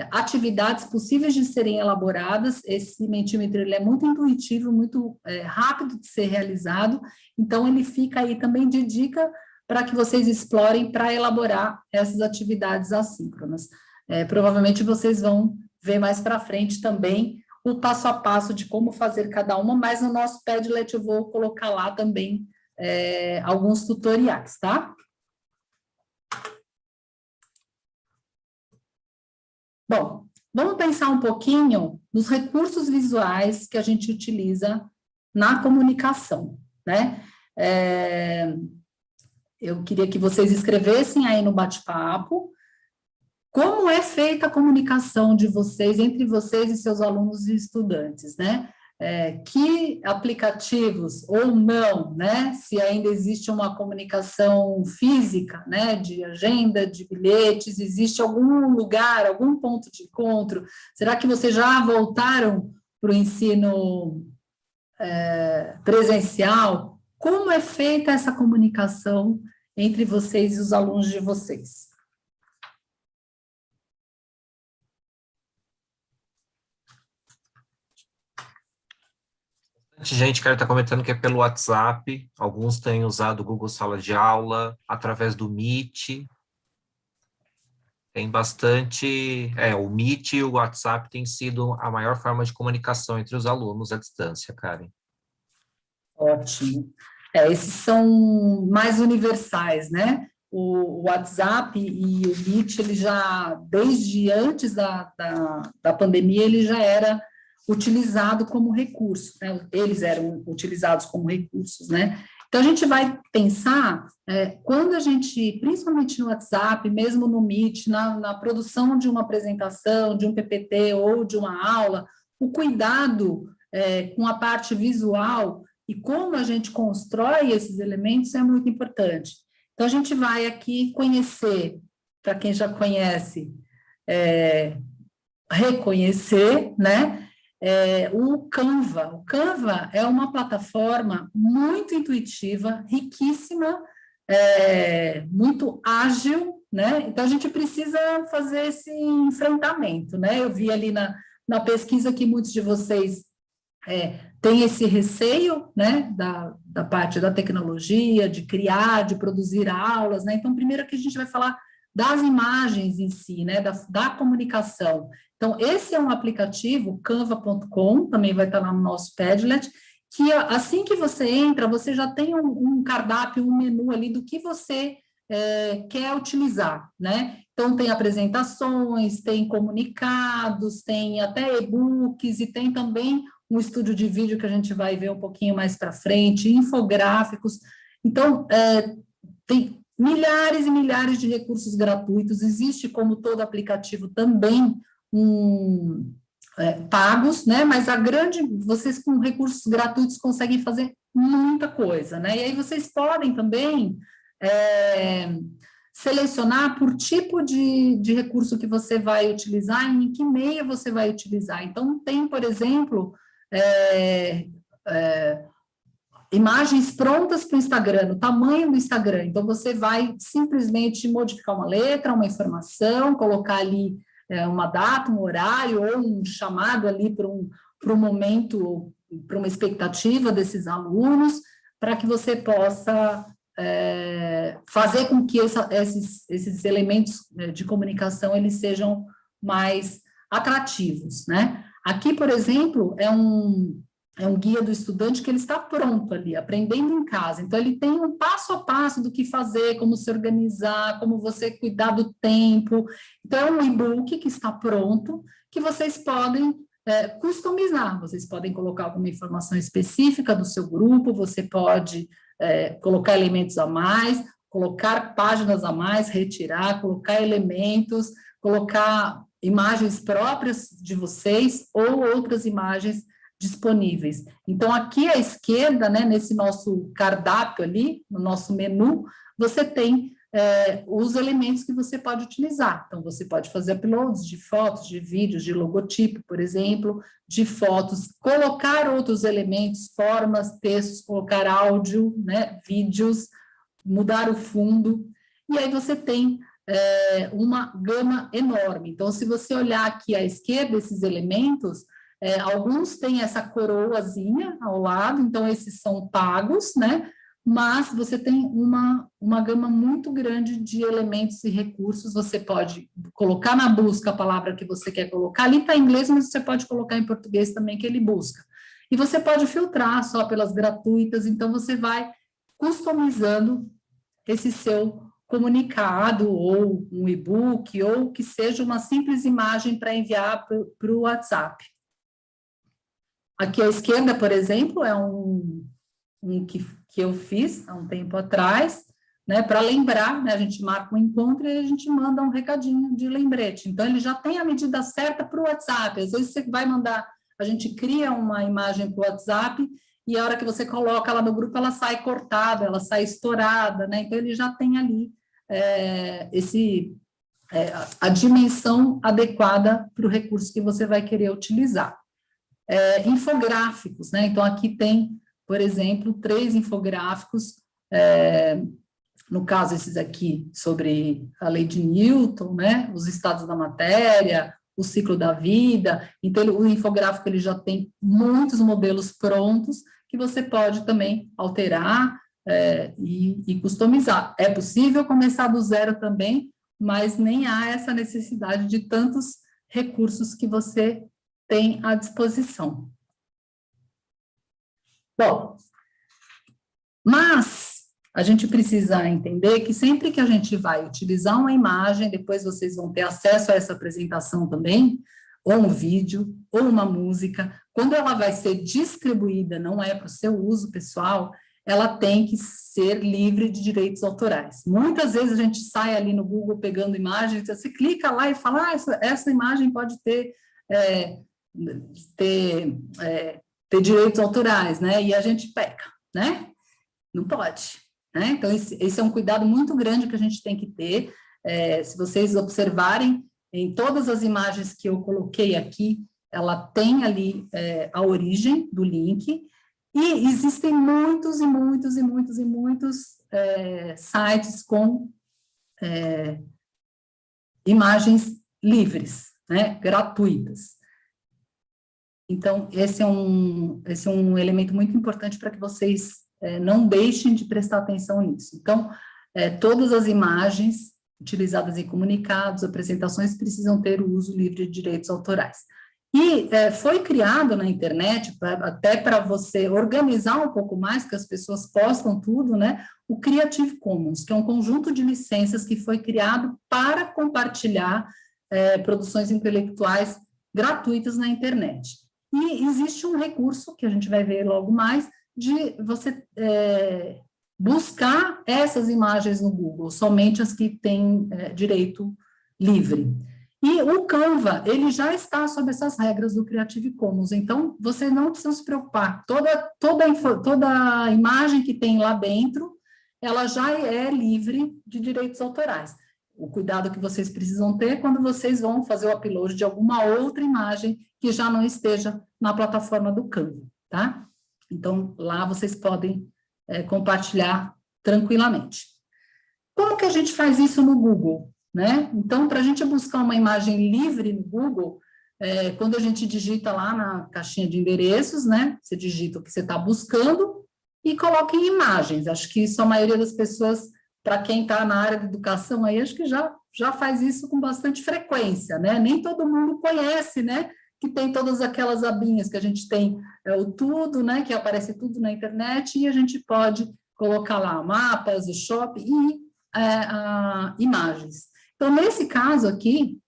atividades possíveis de serem elaboradas. Esse Mentimeter, ele é muito intuitivo, muito rápido de ser realizado, então, ele fica aí também de dica para que vocês explorem para elaborar essas atividades assíncronas. Provavelmente vocês vão ver mais para frente também o passo a passo de como fazer cada uma, mas no nosso Padlet eu vou colocar lá também alguns tutoriais, tá? Bom, vamos pensar um pouquinho nos recursos visuais que a gente utiliza na comunicação, né? Eu queria que vocês escrevessem aí no bate-papo como é feita a comunicação de vocês, entre vocês e seus alunos e estudantes, né? Que aplicativos ou não, né? Se ainda existe uma comunicação física, né? De agenda, de bilhetes, existe algum lugar, algum ponto de encontro? Será que vocês já voltaram para o ensino presencial? Como é feita essa comunicação entre vocês e os alunos de vocês? Gente, cara, está comentando que é pelo WhatsApp, alguns têm usado o Google Sala de Aula, através do Meet, tem bastante, o Meet e o WhatsApp tem sido a maior forma de comunicação entre os alunos à distância, Karen. Ótimo. Esses são mais universais, né? O WhatsApp e o Meet, ele já, desde antes da pandemia, ele já era utilizado como recurso, né? Eles eram utilizados como recursos, né? Então, a gente vai pensar, quando a gente, principalmente no WhatsApp, mesmo no Meet, na produção de uma apresentação, de um PPT ou de uma aula, o cuidado com a parte visual e como a gente constrói esses elementos é muito importante. Então, a gente vai aqui conhecer, para quem já conhece, reconhecer, né? O Canva. O Canva é uma plataforma muito intuitiva, riquíssima, muito ágil, né? Então, a gente precisa fazer esse enfrentamento, né? Eu vi ali na pesquisa que muitos de vocês têm esse receio, né? Da parte da tecnologia, de criar, de produzir aulas, né? Então, primeiro que a gente vai falar das imagens em si, né? Da comunicação. Então, esse é um aplicativo, canva.com, também vai estar lá no nosso Padlet, que assim que você entra, você já tem um cardápio, um menu ali do que você quer utilizar, né? Então, tem apresentações, tem comunicados, tem até e-books e tem também um estúdio de vídeo que a gente vai ver um pouquinho mais para frente, infográficos. Então, tem milhares e milhares de recursos gratuitos, existe, como todo aplicativo, também pagos, né? Mas vocês com recursos gratuitos conseguem fazer muita coisa, né? E aí vocês podem também selecionar por tipo de recurso que você vai utilizar e em que meio você vai utilizar. Então, tem, por exemplo, imagens prontas para o Instagram, no tamanho do Instagram. Então, você vai simplesmente modificar uma letra, uma informação, colocar ali uma data, um horário, ou um chamado ali para um momento, para uma expectativa desses alunos, para que você possa fazer com que esses elementos de comunicação eles sejam mais atrativos, né? Aqui, por exemplo, é um guia do estudante que ele está pronto ali, aprendendo em casa. Então, ele tem um passo a passo do que fazer, como se organizar, como você cuidar do tempo. Então, é um e-book que está pronto, que vocês podem customizar. Vocês podem colocar alguma informação específica do seu grupo, você pode colocar elementos a mais, colocar páginas a mais, retirar, colocar elementos, colocar imagens próprias de vocês ou outras imagens disponíveis. Então, aqui à esquerda, né, nesse nosso cardápio ali, no nosso menu, você tem os elementos que você pode utilizar. Então, você pode fazer uploads de fotos, de vídeos, de logotipo, por exemplo, de fotos, colocar outros elementos, formas, textos, colocar áudio, né, vídeos, mudar o fundo, e aí você tem uma gama enorme. Então, se você olhar aqui à esquerda, esses elementos, alguns têm essa coroazinha ao lado, então esses são pagos, né? Mas você tem uma gama muito grande de elementos e recursos, você pode colocar na busca a palavra que você quer colocar, ali está em inglês, mas você pode colocar em português também que ele busca. E você pode filtrar só pelas gratuitas, então você vai customizando esse seu comunicado, ou um e-book, ou que seja uma simples imagem para enviar para o WhatsApp. Aqui à esquerda, por exemplo, é um que eu fiz há um tempo atrás, né, para lembrar, né, a gente marca um encontro e a gente manda um recadinho de lembrete. Então, ele já tem a medida certa para o WhatsApp. Às vezes você vai mandar, a gente cria uma imagem para o WhatsApp e a hora que você coloca ela no grupo, ela sai cortada, ela sai estourada, né? Então, ele já tem ali a dimensão adequada para o recurso que você vai querer utilizar. Infográficos, né? Então, aqui tem, por exemplo, 3 infográficos, no caso, esses aqui, sobre a lei de Newton, né? Os estados da matéria, o ciclo da vida. Então, o infográfico ele já tem muitos modelos prontos que você pode também alterar e customizar. É possível começar do zero também, mas nem há essa necessidade de tantos recursos que você tem à disposição. Bom, mas a gente precisa entender que sempre que a gente vai utilizar uma imagem, depois vocês vão ter acesso a essa apresentação também, ou um vídeo, ou uma música, quando ela vai ser distribuída, não é para o seu uso pessoal, ela tem que ser livre de direitos autorais. Muitas vezes a gente sai ali no Google pegando imagens, você clica lá e fala, essa imagem pode ter direitos autorais, né? E a gente peca, né? Não pode, né? Então, esse é um cuidado muito grande que a gente tem que ter. Se vocês observarem, em todas as imagens que eu coloquei aqui, ela tem ali a origem do link, e existem muitos sites com imagens livres, né, gratuitas. Então, esse é um elemento muito importante para que vocês não deixem de prestar atenção nisso. Então, todas as imagens utilizadas em comunicados, apresentações, precisam ter o uso livre de direitos autorais. E foi criado na internet, até para você organizar um pouco mais, que as pessoas postam tudo, né, o Creative Commons, que é um conjunto de licenças que foi criado para compartilhar produções intelectuais gratuitas na internet. E existe um recurso, que a gente vai ver logo mais, de você buscar essas imagens no Google, somente as que têm direito livre. E o Canva, ele já está sob essas regras do Creative Commons, então você não precisa se preocupar, toda imagem que tem lá dentro, ela já é livre de direitos autorais. O cuidado que vocês precisam ter quando vocês vão fazer o upload de alguma outra imagem que já não esteja na plataforma do Canva, tá? Então, lá vocês podem compartilhar tranquilamente. Como que a gente faz isso no Google? Né? Então, para a gente buscar uma imagem livre no Google, quando a gente digita lá na caixinha de endereços, né? Você digita o que você está buscando e coloca em imagens. Acho que isso a maioria das pessoas, para quem está na área de educação aí, acho que já faz isso com bastante frequência, né? Nem todo mundo conhece, né? Que tem todas aquelas abinhas que a gente tem, o tudo, né? Que aparece tudo na internet, e a gente pode colocar lá mapas, o shopping e imagens. Então, nesse caso aqui,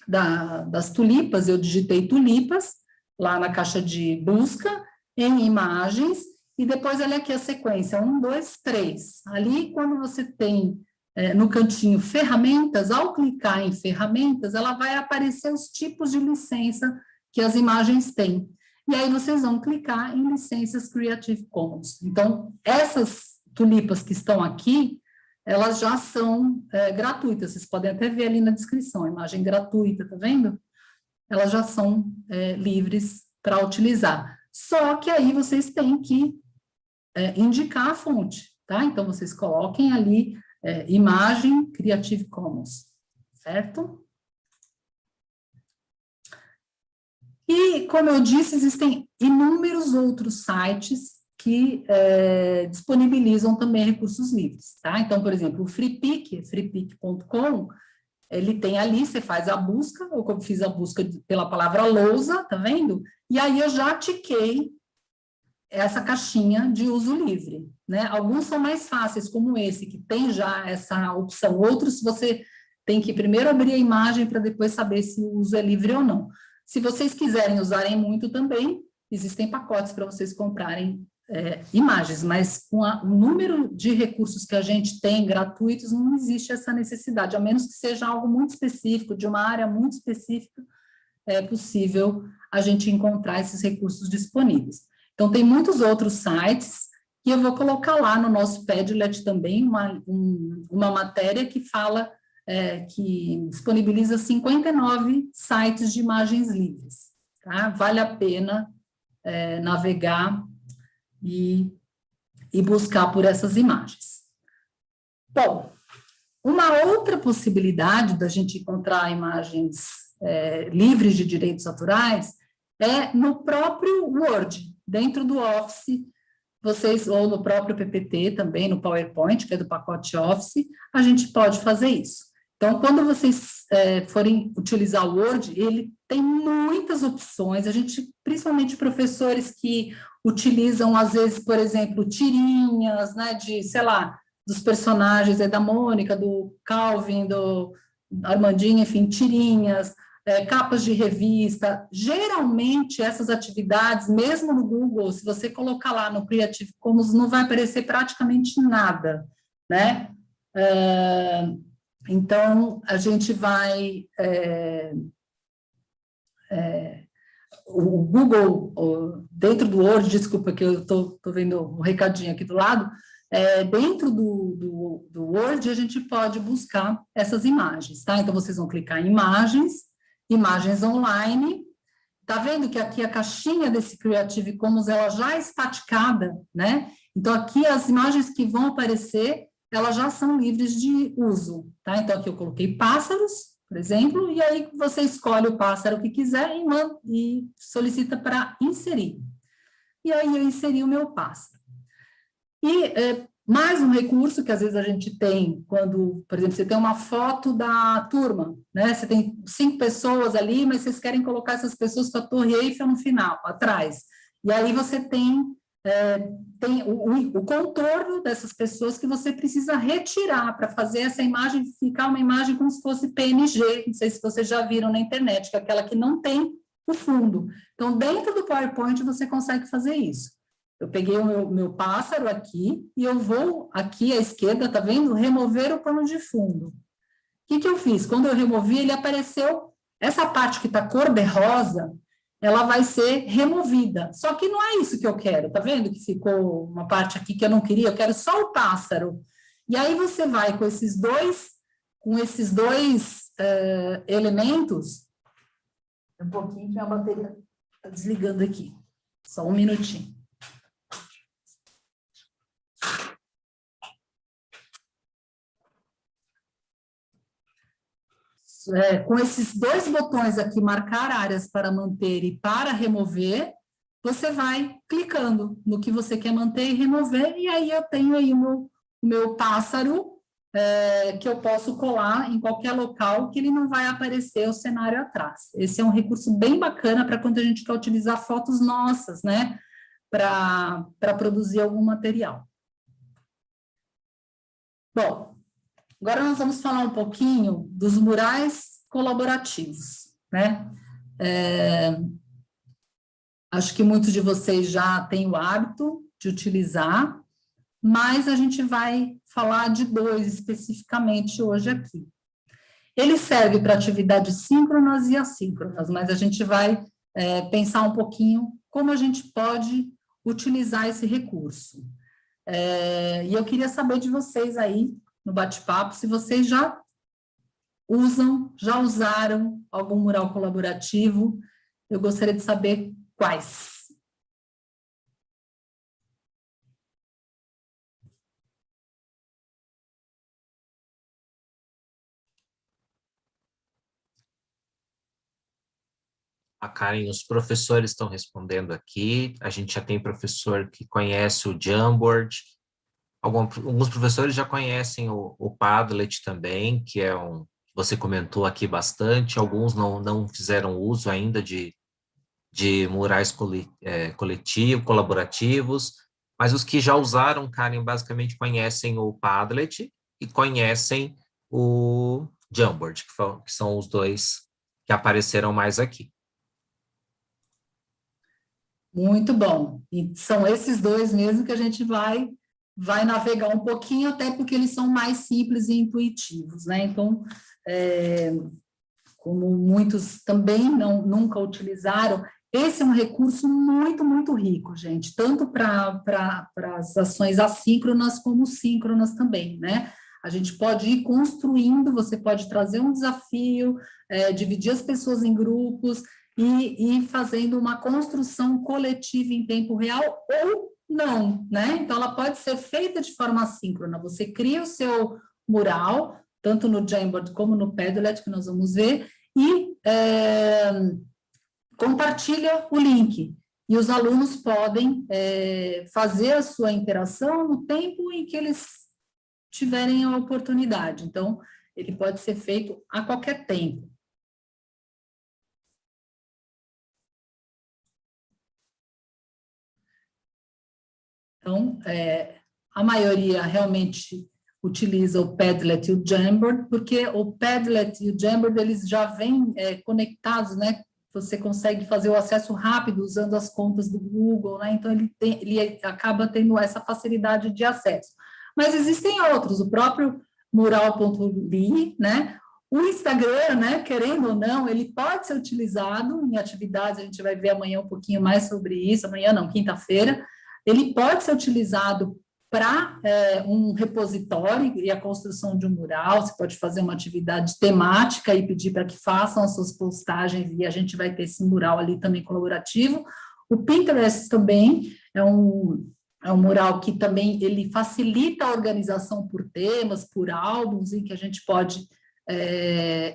das tulipas, eu digitei tulipas, lá na caixa de busca, em imagens, e depois olha aqui a sequência, 1, 2, 3. Ali, quando você tem no cantinho ferramentas, ao clicar em ferramentas, ela vai aparecer os tipos de licença que as imagens têm. E aí vocês vão clicar em licenças Creative Commons. Então, essas tulipas que estão aqui, elas já são gratuitas, vocês podem até ver ali na descrição, imagem gratuita, tá vendo? Elas já são livres para utilizar. Só que aí vocês têm que indicar a fonte, tá? Então, vocês coloquem ali imagem Creative Commons, certo? E, como eu disse, existem inúmeros outros sites que disponibilizam também recursos livres, tá? Então, por exemplo, o FreePic, freepik.com, ele tem ali, você faz a busca, ou como fiz a busca pela palavra lousa, tá vendo? E aí eu já tiquei essa caixinha de uso livre, né? Alguns são mais fáceis, como esse, que tem já essa opção. Outros, você tem que primeiro abrir a imagem para depois saber se o uso é livre ou não. Se vocês quiserem usarem muito também, existem pacotes para vocês comprarem imagens, mas com o número de recursos que a gente tem gratuitos, não existe essa necessidade, a menos que seja algo muito específico, de uma área muito específica, é possível a gente encontrar esses recursos disponíveis. Então, tem muitos outros sites, e eu vou colocar lá no nosso Padlet também uma matéria que fala, que disponibiliza 59 sites de imagens livres, tá? Vale a pena navegar e buscar por essas imagens. Bom, uma outra possibilidade da gente encontrar imagens livres de direitos autorais é no próprio Word, dentro do Office, ou no próprio PPT também, no PowerPoint, que é do pacote Office, a gente pode fazer isso. Então, quando vocês forem utilizar o Word, ele tem muitas opções, principalmente professores que utilizam, às vezes, por exemplo, tirinhas, né, dos personagens da Mônica, do Calvin, do Armandinho, enfim, tirinhas, capas de revista. Geralmente, essas atividades, mesmo no Google, se você colocar lá no Creative Commons, não vai aparecer praticamente nada, né? Então, a gente vai... o Google, dentro do Word, desculpa que eu estou vendo um recadinho aqui do lado, dentro do Word a gente pode buscar essas imagens, tá? Então, vocês vão clicar em imagens online, tá vendo que aqui a caixinha desse Creative Commons, ela já é estaticada, né? Então, aqui as imagens que vão aparecer, elas já são livres de uso, tá? Então, aqui eu coloquei pássaros, por exemplo, e aí você escolhe o pássaro que quiser e solicita para inserir. E aí eu inseri o meu pássaro. E mais um recurso que às vezes a gente tem quando, por exemplo, você tem uma foto da turma, né? Você tem 5 pessoas ali, mas vocês querem colocar essas pessoas com a Torre Eiffel no final, atrás. E aí você tem o contorno dessas pessoas que você precisa retirar para fazer essa imagem ficar uma imagem como se fosse PNG, não sei se vocês já viram na internet, que é aquela que não tem o fundo. Então, dentro do PowerPoint, você consegue fazer isso. Eu peguei o meu pássaro aqui e eu vou aqui à esquerda, tá vendo? Remover o pano de fundo. O que eu fiz? Quando eu removi, ele apareceu, essa parte que está cor de rosa, ela vai ser removida. Só que não é isso que eu quero, tá vendo? Que ficou uma parte aqui que eu não queria, eu quero só o pássaro. E aí você vai com esses dois elementos. Um pouquinho que a bateria está desligando aqui. Só um minutinho. Com esses 2 botões aqui, marcar áreas para manter e para remover, você vai clicando no que você quer manter e remover, e aí eu tenho aí o meu pássaro, que eu posso colar em qualquer local, que ele não vai aparecer o cenário atrás. Esse é um recurso bem bacana para quando a gente quer utilizar fotos nossas, né, para produzir algum material. Bom, agora nós vamos falar um pouquinho dos murais colaborativos, né? Acho que muitos de vocês já têm o hábito de utilizar, mas a gente vai falar de 2 especificamente hoje aqui. Ele serve para atividades síncronas e assíncronas, mas a gente vai pensar um pouquinho como a gente pode utilizar esse recurso. E eu queria saber de vocês aí, no bate-papo, se vocês já usaram algum mural colaborativo. Eu gostaria de saber quais. A Karen, os professores estão respondendo aqui. A gente já tem professor que conhece o Jamboard. Alguns professores já conhecem o Padlet também, que é você comentou aqui bastante. Alguns não fizeram uso ainda de murais colaborativos, mas os que já usaram, Karen, basicamente conhecem o Padlet e conhecem o Jamboard, que são os 2 que apareceram mais aqui. Muito bom. E são esses 2 mesmo que a gente vai navegar um pouquinho, até porque eles são mais simples e intuitivos, né? Então, como muitos também nunca utilizaram, esse é um recurso muito, muito rico, gente, tanto para as ações assíncronas como síncronas também, né? A gente pode ir construindo, você pode trazer um desafio, dividir as pessoas em grupos e ir fazendo uma construção coletiva em tempo real ou não, né? Então, ela pode ser feita de forma assíncrona. Você cria o seu mural, tanto no Jamboard como no Padlet, que nós vamos ver, e compartilha o link. E os alunos podem fazer a sua interação no tempo em que eles tiverem a oportunidade. Então, ele pode ser feito a qualquer tempo. Então, a maioria realmente utiliza o Padlet e o Jamboard, porque o Padlet e o Jamboard, eles já vêm conectados, né? Você consegue fazer o acesso rápido usando as contas do Google, né? Então, ele acaba tendo essa facilidade de acesso. Mas existem outros, o próprio Mural.ly, né? O Instagram, né, querendo ou não, ele pode ser utilizado em atividades, a gente vai ver amanhã um pouquinho mais sobre isso, amanhã não, quinta-feira, ele pode ser utilizado para um repositório e a construção de um mural, você pode fazer uma atividade temática e pedir para que façam as suas postagens e a gente vai ter esse mural ali também colaborativo. O Pinterest também é um mural que também ele facilita a organização por temas, por álbuns, em que a gente pode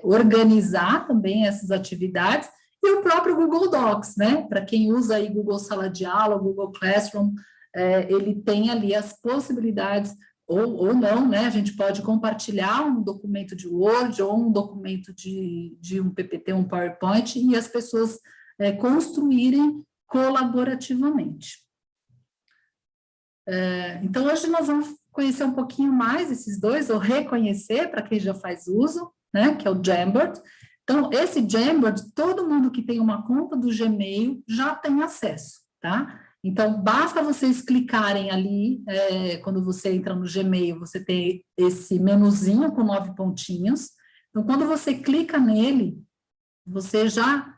organizar também essas atividades, e o próprio Google Docs, né? Para quem usa aí Google Sala de Aula, Google Classroom, ele tem ali as possibilidades, ou não, né? A gente pode compartilhar um documento de Word ou um documento de um PPT, um PowerPoint, e as pessoas construírem colaborativamente. Então, hoje nós vamos conhecer um pouquinho mais esses dois, ou reconhecer, para quem já faz uso, né, que é o Jamboard. Então, esse Jamboard, todo mundo que tem uma conta do Gmail já tem acesso, tá? Então, basta vocês clicarem ali, quando você entra no Gmail, você tem esse menuzinho com 9 pontinhos. Então, quando você clica nele, você já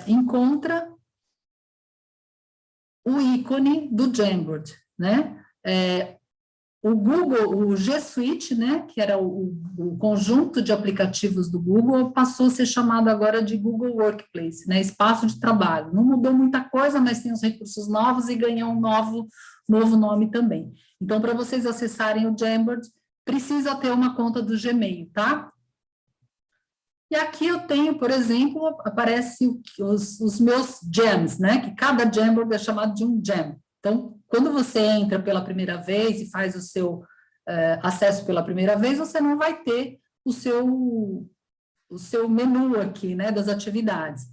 encontra o ícone do Jamboard, né? O Google, o G Suite, né, que era o conjunto de aplicativos do Google, passou a ser chamado agora de Google Workplace, né, espaço de trabalho. Não mudou muita coisa, mas tem os recursos novos e ganhou um novo nome também. Então, para vocês acessarem o Jamboard, precisa ter uma conta do Gmail, tá? E aqui eu tenho, por exemplo, aparece os meus gems, né, que cada Jamboard é chamado de um gem. Então, quando você entra pela primeira vez e faz o seu acesso pela primeira vez, você não vai ter o seu menu aqui, né, das atividades.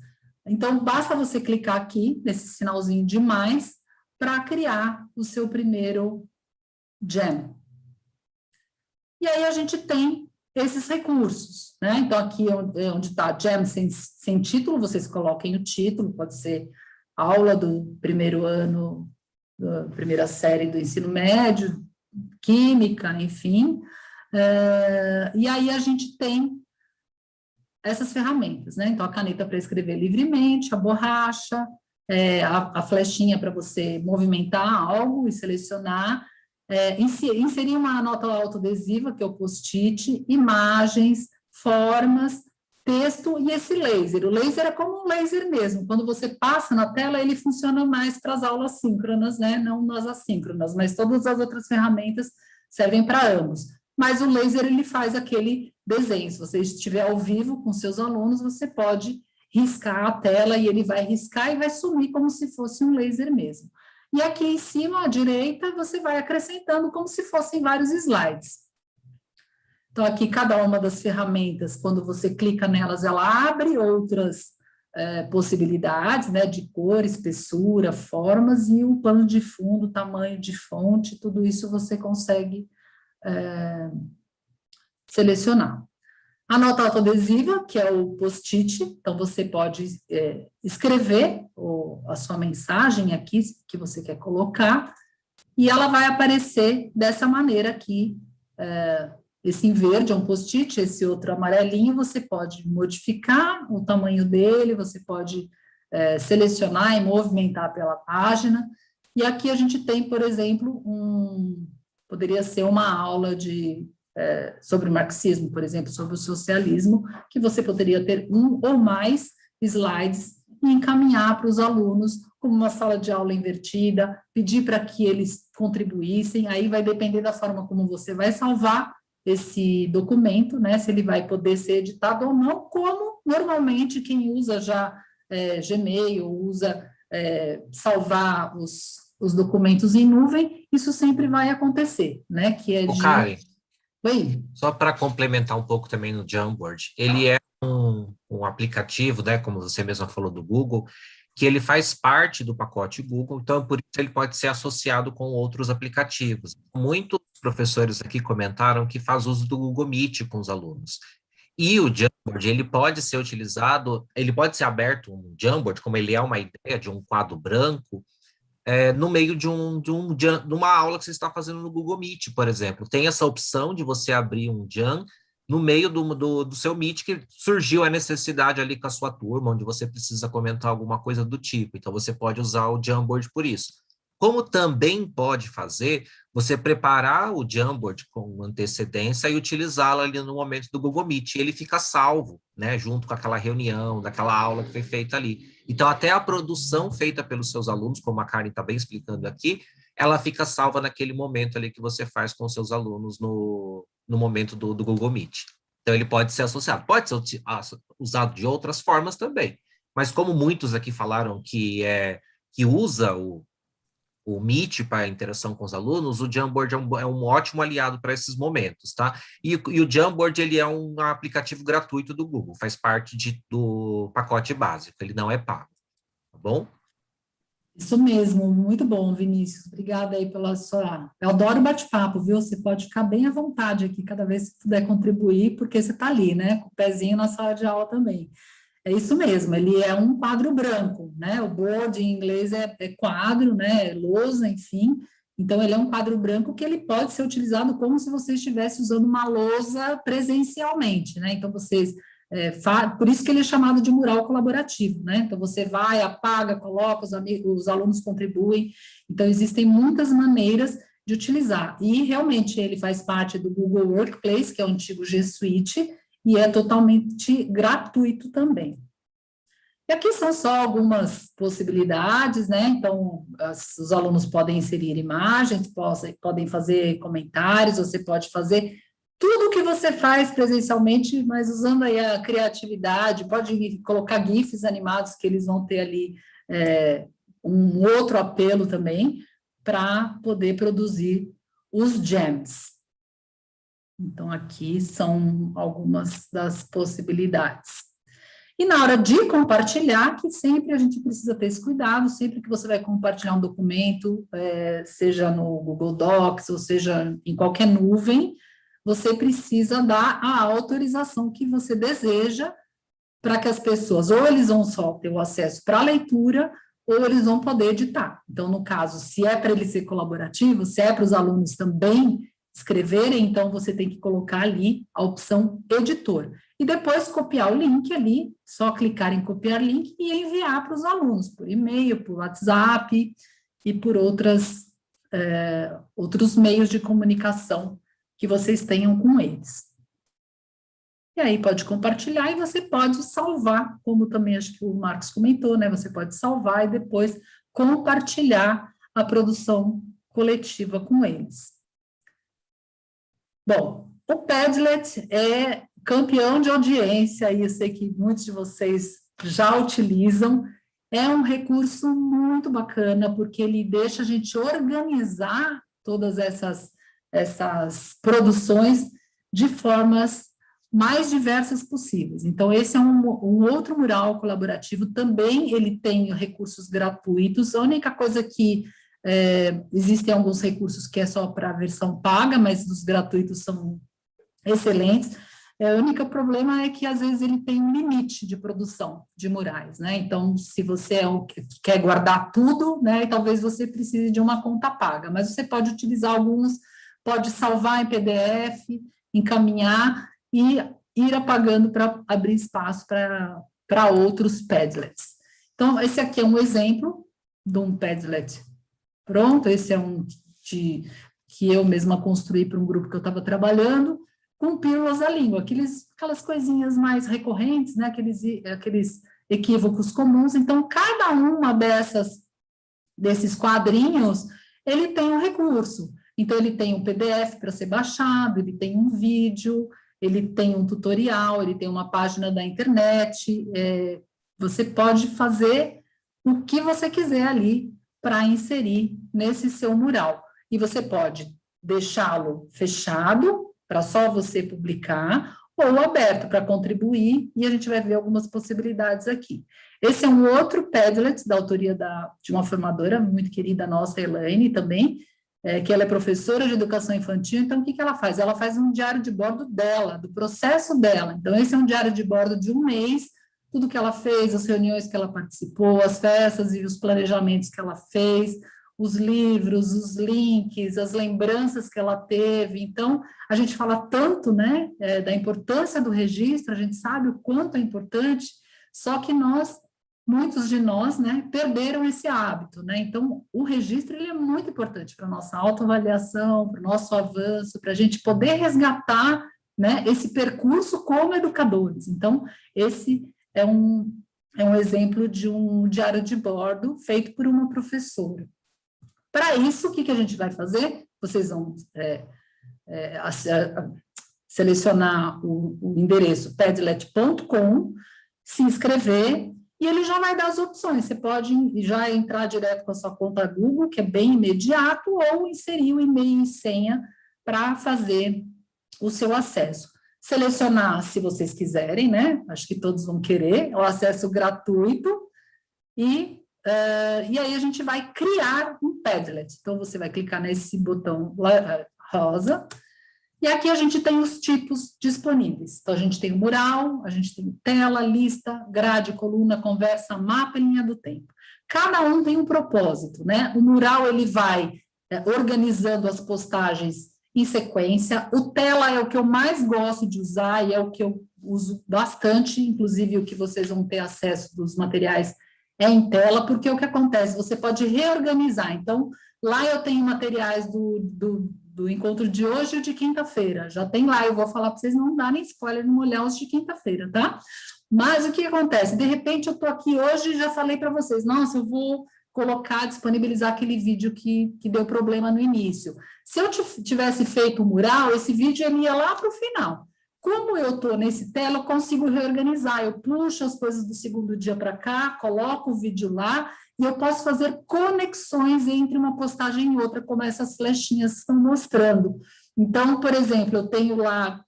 Então, basta você clicar aqui, nesse sinalzinho de mais, para criar o seu primeiro gem. E aí a gente tem esses recursos, né? Então, aqui onde está gem sem título, vocês coloquem o título, pode ser aula do primeiro ano, da primeira série do ensino médio, química, enfim. E aí a gente tem essas ferramentas, né? Então, a caneta para escrever livremente, a borracha, a flechinha para você movimentar algo e selecionar, inserir uma nota autoadesiva, que é o post-it, imagens, formas, texto e esse laser. O laser é como um laser mesmo. Quando você passa na tela, ele funciona mais para as aulas síncronas, né? Não nas assíncronas, mas todas as outras ferramentas servem para ambos. Mas o laser, ele faz aquele desenho. Se você estiver ao vivo com seus alunos, você pode riscar a tela e ele vai riscar e vai sumir como se fosse um laser mesmo. E aqui em cima, à direita, você vai acrescentando como se fossem vários slides. Então, aqui, cada uma das ferramentas, quando você clica nelas, ela abre outras possibilidades, né, de cor, espessura, formas, e o plano de fundo, tamanho de fonte, tudo isso você consegue selecionar. A nota autoadesiva, que é o post-it, então você pode escrever a sua mensagem aqui, que você quer colocar, e ela vai aparecer dessa maneira aqui. Esse em verde é um post-it, esse outro amarelinho, você pode modificar o tamanho dele, você pode selecionar e movimentar pela página. E aqui a gente tem, por exemplo, poderia ser uma aula sobre o marxismo, por exemplo, sobre o socialismo, que você poderia ter um ou mais slides e encaminhar para os alunos como uma sala de aula invertida, pedir para que eles contribuíssem, aí vai depender da forma como você vai salvar esse documento, né, se ele vai poder ser editado ou não, como normalmente quem usa já Gmail, usa salvar os documentos em nuvem, isso sempre vai acontecer, né, que é Karen, Oi? Só para complementar um pouco também no Jamboard, ele é um aplicativo, né, como você mesma falou, do Google, que ele faz parte do pacote Google, então por isso ele pode ser associado com outros aplicativos. Muitos professores aqui comentaram que faz uso do Google Meet com os alunos. E o Jamboard, ele pode ser utilizado, ele pode ser aberto, um Jamboard, como ele é uma ideia de um quadro branco, no meio de uma aula que você está fazendo no Google Meet, por exemplo. Tem essa opção de você abrir um Jam no meio do seu Meet, que surgiu a necessidade ali com a sua turma, onde você precisa comentar alguma coisa do tipo. Então, você pode usar o Jamboard por isso. Como também pode fazer, você preparar o Jamboard com antecedência e utilizá-lo ali no momento do Google Meet. Ele fica salvo, né, junto com aquela reunião, daquela aula que foi feita ali. Então, até a produção feita pelos seus alunos, como a Karen está bem explicando aqui, ela fica salva naquele momento ali que você faz com os seus alunos no momento do Google Meet. Então, ele pode ser associado. Pode ser usado de outras formas também. Mas como muitos aqui falaram que usa o Meet para a interação com os alunos, o Jamboard é um ótimo aliado para esses momentos, tá? E o Jamboard, ele é um aplicativo gratuito do Google, faz parte do pacote básico, ele não é pago, tá bom? Isso mesmo, muito bom, Vinícius. Obrigada aí pela sua... Eu adoro bate-papo, viu? Você pode ficar bem à vontade aqui, cada vez que puder contribuir, porque você está ali, né? Com o pezinho na sala de aula também. É isso mesmo, ele é um quadro branco, né? O board em inglês é quadro, né? Lousa, enfim. Então, ele é um quadro branco que ele pode ser utilizado como se você estivesse usando uma lousa presencialmente, né? Então, por isso que ele é chamado de mural colaborativo, né? Então, você vai, apaga, coloca, os alunos contribuem. Então, existem muitas maneiras de utilizar. E, realmente, ele faz parte do Google Workplace, que é o antigo G Suite, e é totalmente gratuito também. E aqui são só algumas possibilidades, né? Então, os alunos podem inserir imagens, podem fazer comentários, você pode fazer tudo o que você faz presencialmente, mas usando aí a criatividade, pode colocar GIFs animados que eles vão ter ali um outro apelo também para poder produzir os jams. Então, aqui são algumas das possibilidades. E na hora de compartilhar, que sempre a gente precisa ter esse cuidado, sempre que você vai compartilhar um documento, seja no Google Docs, ou seja em qualquer nuvem, você precisa dar a autorização que você deseja para que as pessoas, ou eles vão só ter o acesso para a leitura, ou eles vão poder editar. Então, no caso, se é para ele ser colaborativo, se é para os alunos também escreverem, então você tem que colocar ali a opção editor. E depois copiar o link ali, só clicar em copiar link e enviar para os alunos, por e-mail, por WhatsApp e por outros meios de comunicação que vocês tenham com eles. E aí pode compartilhar e você pode salvar, como também acho que o Marcos comentou, né? Você pode salvar e depois compartilhar a produção coletiva com eles. Bom, o Padlet é campeão de audiência, e eu sei que muitos de vocês já utilizam. É um recurso muito bacana, porque ele deixa a gente organizar todas essas produções de formas mais diversas possíveis. Então, esse é um outro mural colaborativo, também ele tem recursos gratuitos, a única coisa que existem alguns recursos que é só para a versão paga, mas os gratuitos são excelentes. O único problema é que, às vezes, ele tem um limite de produção de murais, né? Então, se você quer guardar tudo, né, talvez você precise de uma conta paga, mas você pode utilizar alguns, pode salvar em PDF, encaminhar e ir apagando para abrir espaço para outros Padlets. Então, esse aqui é um exemplo de um Padlet pronto, esse é um que eu mesma construí para um grupo que eu estava trabalhando, com pílulas da língua, aquelas coisinhas mais recorrentes, né, aqueles equívocos comuns. Então, cada uma desses quadrinhos, ele tem um recurso. Então, ele tem um PDF para ser baixado, ele tem um vídeo, ele tem um tutorial, ele tem uma página da internet, você pode fazer o que você quiser ali para inserir nesse seu mural. E você pode deixá-lo fechado, para só você publicar, ou aberto para contribuir, e a gente vai ver algumas possibilidades aqui. Esse é um outro Padlet, da autoria de uma formadora muito querida nossa, Elaine, também. que ela é professora de educação infantil, então o que ela faz? Ela faz um diário de bordo dela, do processo dela. Então, esse é um diário de bordo de um mês, tudo que ela fez, as reuniões que ela participou, as festas e os planejamentos que ela fez, os livros, os links, as lembranças que ela teve. Então, a gente fala tanto, né, da importância do registro, a gente sabe o quanto é importante, só que muitos de nós, né, perderam esse hábito, né? Então, o registro, ele é muito importante para a nossa autoavaliação, para o nosso avanço, para a gente poder resgatar, né, esse percurso como educadores. Então, esse é um exemplo de um diário de bordo feito por uma professora. Para isso, o que a gente vai fazer? Vocês vão selecionar o endereço padlet.com, se inscrever, e ele já vai dar as opções. Você pode já entrar direto com a sua conta Google, que é bem imediato, ou inserir o e-mail e senha para fazer o seu acesso. Selecionar, se vocês quiserem, né? Acho que todos vão querer, o acesso gratuito, e aí a gente vai criar um Padlet. Então, você vai clicar nesse botão rosa, e aqui a gente tem os tipos disponíveis. Então, a gente tem o mural, a gente tem tela, lista, grade, coluna, conversa, mapa e linha do tempo. Cada um tem um propósito, né? O mural, ele vai organizando as postagens em sequência. O tela é o que eu mais gosto de usar e é o que eu uso bastante, inclusive o que vocês vão ter acesso dos materiais é em tela, porque o que acontece? Você pode reorganizar. Então, lá eu tenho materiais do encontro de hoje e de quinta-feira. Já tem lá, eu vou falar para vocês não darem spoiler, não olhar os de quinta-feira, tá? Mas o que acontece? De repente, eu estou aqui hoje e já falei para vocês, nossa, eu vou disponibilizar aquele vídeo que deu problema no início. Se eu tivesse feito o mural, esse vídeo ele ia lá para o final. Como eu estou nesse tela, eu consigo reorganizar, eu puxo as coisas do segundo dia para cá, coloco o vídeo lá, e eu posso fazer conexões entre uma postagem e outra, como essas flechinhas estão mostrando. Então, por exemplo, eu tenho lá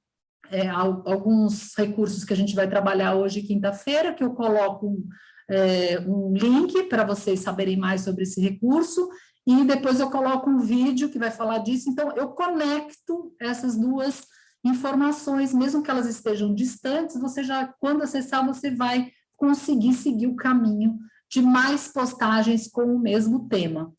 alguns recursos que a gente vai trabalhar hoje, quinta-feira, que eu coloco um link para vocês saberem mais sobre esse recurso, e depois eu coloco um vídeo que vai falar disso. Então, eu conecto essas duas informações, mesmo que elas estejam distantes, você já, quando acessar, você vai conseguir seguir o caminho de mais postagens com o mesmo tema.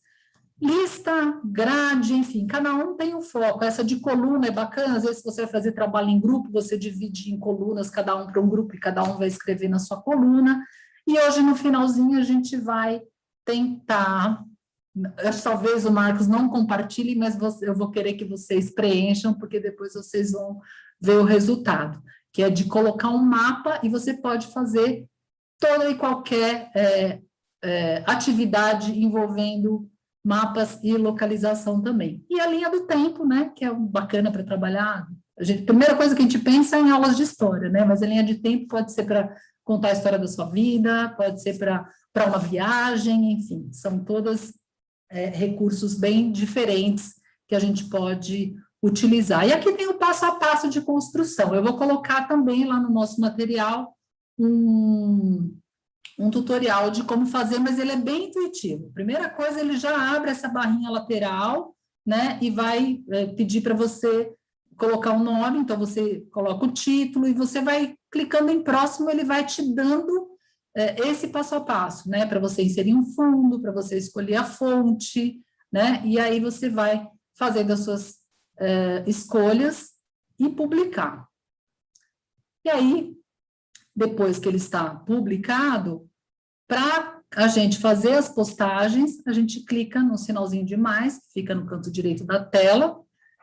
Lista, grade, enfim, cada um tem um foco. Essa de coluna é bacana, às vezes você vai fazer trabalho em grupo, você divide em colunas, cada um para um grupo e cada um vai escrever na sua coluna. E hoje, no finalzinho, a gente vai tentar... Talvez o Marcos não compartilhe, mas eu vou querer que vocês preencham, porque depois vocês vão ver o resultado, que é de colocar um mapa, e você pode fazer toda e qualquer atividade envolvendo mapas e localização também. E a linha do tempo, né, que é bacana para trabalhar. A primeira coisa que a gente pensa é em aulas de história, né, mas a linha de tempo pode ser para contar a história da sua vida, pode ser para uma viagem, enfim, são todas recursos bem diferentes que a gente pode utilizar. E aqui tem o passo a passo de construção. Eu vou colocar também lá no nosso material um tutorial de como fazer, mas ele é bem intuitivo. Primeira coisa, ele já abre essa barrinha lateral, né, e vai pedir para você colocar um nome, então você coloca o título e você vai clicando em próximo, ele vai te dando esse passo a passo, né, para você inserir um fundo, para você escolher a fonte, né, e aí você vai fazendo as suas escolhas e publicar. E aí, depois que ele está publicado, para a gente fazer as postagens, a gente clica no sinalzinho de mais, que fica no canto direito da tela,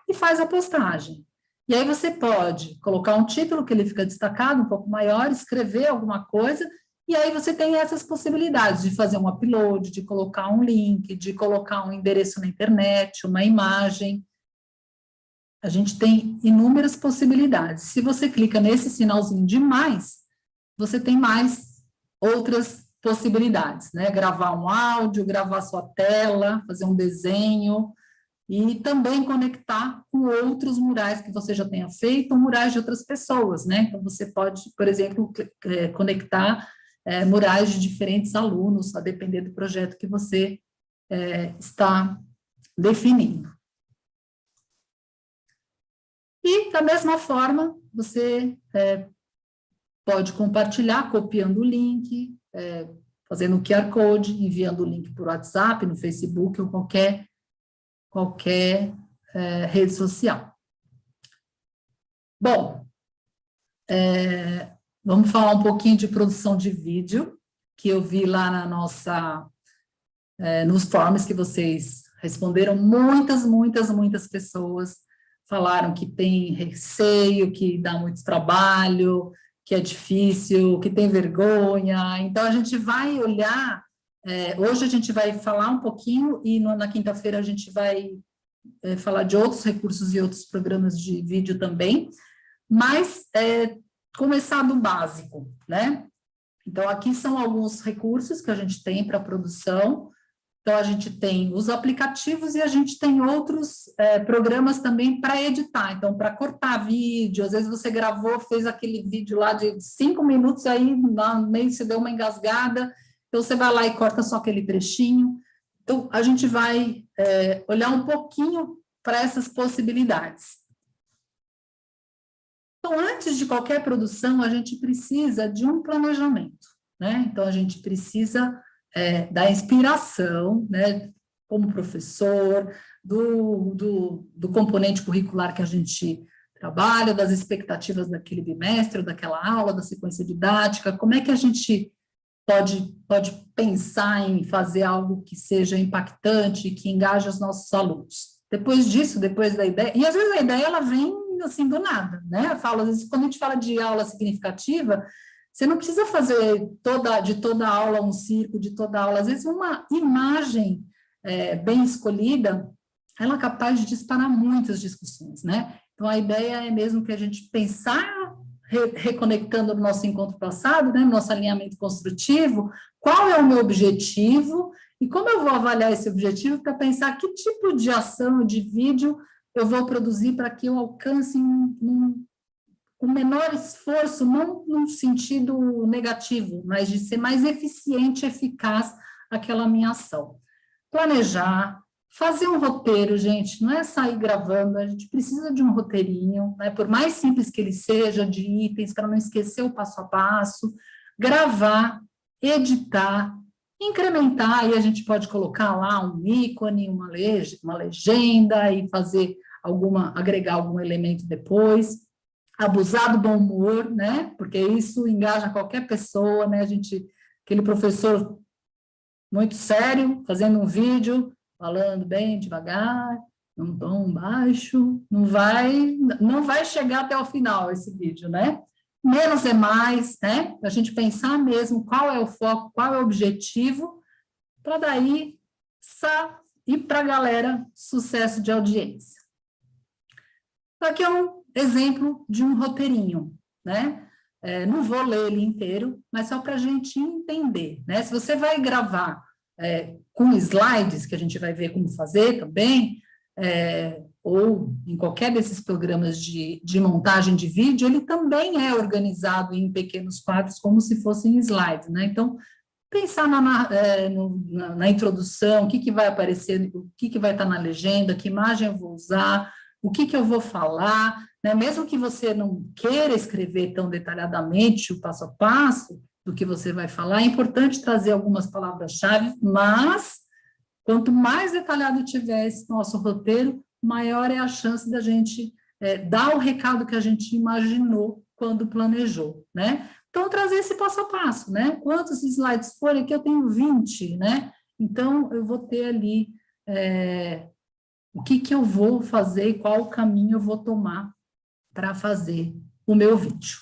e faz a postagem. E aí você pode colocar um título que ele fica destacado, um pouco maior, escrever alguma coisa, e aí você tem essas possibilidades de fazer um upload, de colocar um link, de colocar um endereço na internet, uma imagem. A gente tem inúmeras possibilidades. Se você clica nesse sinalzinho de mais, você tem mais outras possibilidades, né? Gravar um áudio, gravar sua tela, fazer um desenho, e também conectar com outros murais que você já tenha feito, ou murais de outras pessoas, né? Então, você pode, por exemplo, conectar murais de diferentes alunos, a depender do projeto que você está definindo. E, da mesma forma, você pode compartilhar copiando o link, fazendo o QR Code, enviando o link por WhatsApp, no Facebook ou qualquer rede social. Bom, vamos falar um pouquinho de produção de vídeo, que eu vi lá na nossa, nos forms que vocês responderam, muitas pessoas falaram que tem receio, que dá muito trabalho, que é difícil, que tem vergonha. Então, a gente vai olhar, hoje a gente vai falar um pouquinho e na quinta-feira a gente vai falar de outros recursos e outros programas de vídeo também, mas começar do básico, né? Então, aqui são alguns recursos que a gente tem para produção. Então, a gente tem os aplicativos e a gente tem outros programas também para editar. Então, para cortar vídeo, às vezes você gravou, fez aquele vídeo lá de 5 minutos, aí no meio você deu uma engasgada, então você vai lá e corta só aquele trechinho. Então, a gente vai olhar um pouquinho para essas possibilidades. Então, antes de qualquer produção, a gente precisa de um planejamento, né? Então, a gente precisa da inspiração, né, como professor, do componente curricular que a gente trabalha, das expectativas daquele bimestre, daquela aula, da sequência didática, como é que a gente pode pensar em fazer algo que seja impactante, que engaje os nossos alunos. Depois disso, depois da ideia, e às vezes a ideia ela vem assim do nada, né? Eu falo, às vezes, quando a gente fala de aula significativa, você não precisa fazer de toda aula um circo, de toda aula, às vezes uma imagem bem escolhida, ela é capaz de disparar muitas discussões, né? Então, a ideia é mesmo que a gente pensar, reconectando o nosso encontro passado, né, nosso alinhamento construtivo, qual é o meu objetivo e como eu vou avaliar esse objetivo para pensar que tipo de ação, de vídeo eu vou produzir para que eu alcance com menor esforço, não num sentido negativo, mas de ser mais eficiente e eficaz aquela minha ação. Planejar, fazer um roteiro, gente, não é sair gravando, a gente precisa de um roteirinho, né, por mais simples que ele seja, de itens, para não esquecer o passo a passo, gravar, editar, incrementar, e a gente pode colocar lá um ícone, uma legenda, e fazer agregar algum elemento depois. Abusar do bom humor, né, porque isso engaja qualquer pessoa, né, aquele professor muito sério, fazendo um vídeo, falando bem devagar, num tom baixo, não vai chegar até o final esse vídeo, né? Menos é mais, né? A gente pensar mesmo qual é o foco, qual é o objetivo, para daí ir para a galera sucesso de audiência. Aqui é um exemplo de um roteirinho, né? Não vou ler ele inteiro, mas só para a gente entender, né? Se você vai gravar com slides, que a gente vai ver como fazer também, ou em qualquer desses programas de montagem de vídeo, ele também é organizado em pequenos quadros, como se fossem slides, né? Então, pensar na introdução, o que vai aparecer, o que vai estar na legenda, que imagem eu vou usar, o que eu vou falar, né? Mesmo que você não queira escrever tão detalhadamente o passo a passo do que você vai falar, é importante trazer algumas palavras-chave, mas quanto mais detalhado tiver esse nosso roteiro, maior é a chance da gente dar o recado que a gente imaginou quando planejou, né? Então, trazer esse passo a passo, né? Quantos slides forem, aqui eu tenho 20, né? Então, eu vou ter ali o que eu vou fazer e qual o caminho eu vou tomar para fazer o meu vídeo.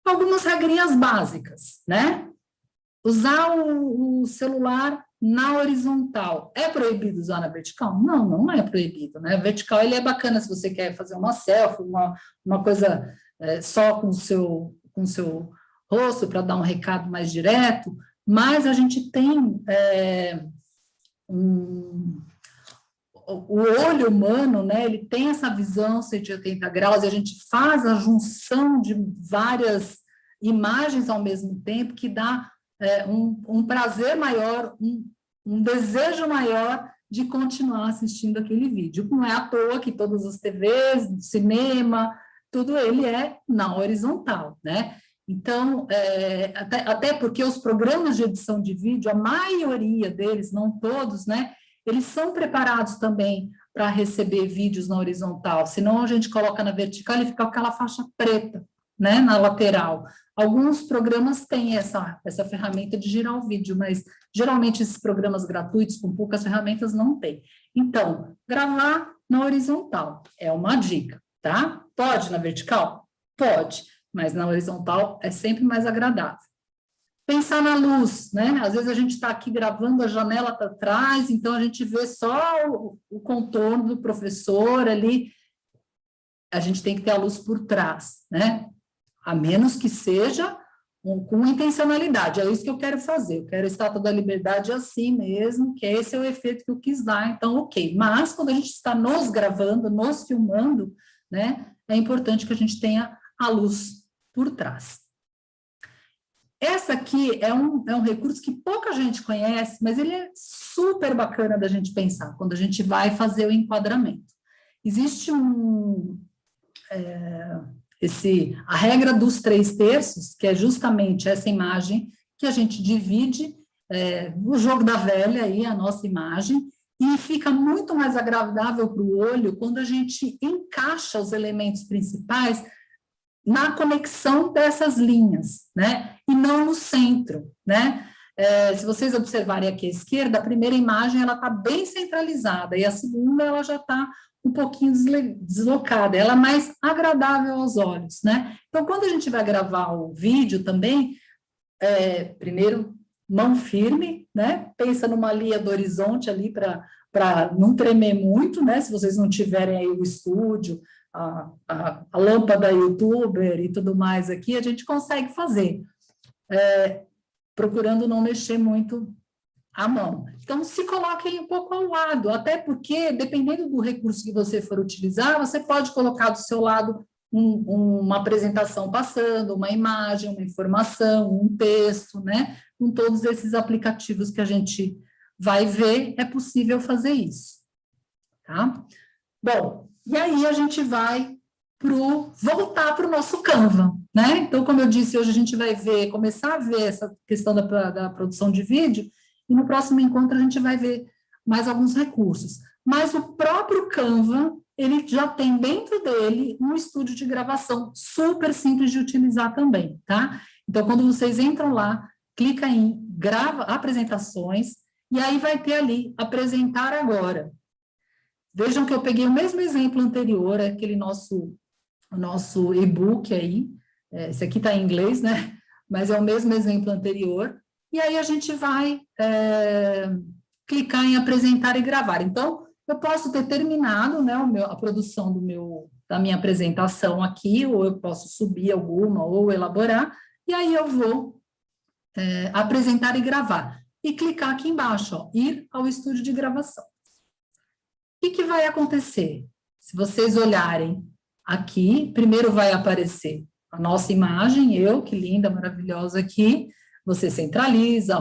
Algumas regrinhas básicas, né? Usar o celular na horizontal. É proibido usar na vertical? Não, não é proibido, né? Vertical, ele é bacana se você quer fazer uma selfie, uma coisa só com o seu rosto, para dar um recado mais direto, mas a gente tem o olho humano, né, ele tem essa visão 180 graus, e a gente faz a junção de várias imagens ao mesmo tempo, que dá um prazer maior, um desejo maior de continuar assistindo aquele vídeo. Não é à toa que todas as TVs, cinema, tudo ele é na horizontal, né? Então, até porque os programas de edição de vídeo, a maioria deles, não todos, né? Eles são preparados também para receber vídeos na horizontal, senão a gente coloca na vertical e fica com aquela faixa preta, né, na lateral. Alguns programas têm essa ferramenta de girar o vídeo, mas geralmente esses programas gratuitos com poucas ferramentas não tem. Então, gravar na horizontal é uma dica, tá? Pode na vertical? Pode, mas na horizontal é sempre mais agradável. Pensar na luz, né? Às vezes a gente está aqui gravando, a janela está atrás, então a gente vê só o contorno do professor ali. A gente tem que ter a luz por trás, né? A menos que seja com intencionalidade. É isso que eu quero fazer. Eu quero a Estátua da Liberdade assim mesmo, que esse é o efeito que eu quis dar. Então, ok. Mas quando a gente está nos gravando, nos filmando, né? É importante que a gente tenha a luz por trás. Essa aqui é um recurso que pouca gente conhece, mas ele é super bacana da gente pensar, quando a gente vai fazer o enquadramento. Existe a regra dos 3/3, que é justamente essa imagem que a gente divide, o jogo da velha aí, a nossa imagem, e fica muito mais agradável para o olho quando a gente encaixa os elementos principais na conexão dessas linhas, né? E não no centro, né? Se vocês observarem aqui à esquerda, a primeira imagem ela está bem centralizada e a segunda ela já está um pouquinho deslocada, ela é mais agradável aos olhos, né? Então, quando a gente vai gravar o vídeo também, primeiro, mão firme, né? Pensa numa linha do horizonte ali para não tremer muito, né? Se vocês não tiverem aí o estúdio, a lâmpada youtuber e tudo mais aqui, a gente consegue fazer, procurando não mexer muito a mão. Então, se coloquem um pouco ao lado, até porque, dependendo do recurso que você for utilizar, você pode colocar do seu lado uma apresentação passando, uma imagem, uma informação, um texto, né? Com todos esses aplicativos que a gente vai ver, é possível fazer isso, tá? Bom, e aí a gente vai voltar para o nosso Canva, né? Então, como eu disse, hoje a gente vai começar a ver essa questão da produção de vídeo, e no próximo encontro a gente vai ver mais alguns recursos. Mas o próprio Canva, ele já tem dentro dele um estúdio de gravação super simples de utilizar também, tá? Então, quando vocês entram lá, clica em Grava apresentações, e aí vai ter ali, apresentar agora. Vejam que eu peguei o mesmo exemplo anterior, aquele nosso e-book aí, esse aqui está em inglês, né? Mas é o mesmo exemplo anterior, e aí a gente vai clicar em apresentar e gravar. Então, eu posso ter terminado, né, a produção da minha apresentação aqui, ou eu posso subir alguma, ou elaborar, e aí eu vou apresentar e gravar. E clicar aqui embaixo, ó, ir ao estúdio de gravação. O que vai acontecer? Se vocês olharem aqui, primeiro vai aparecer a nossa imagem, que linda, maravilhosa aqui, você centraliza,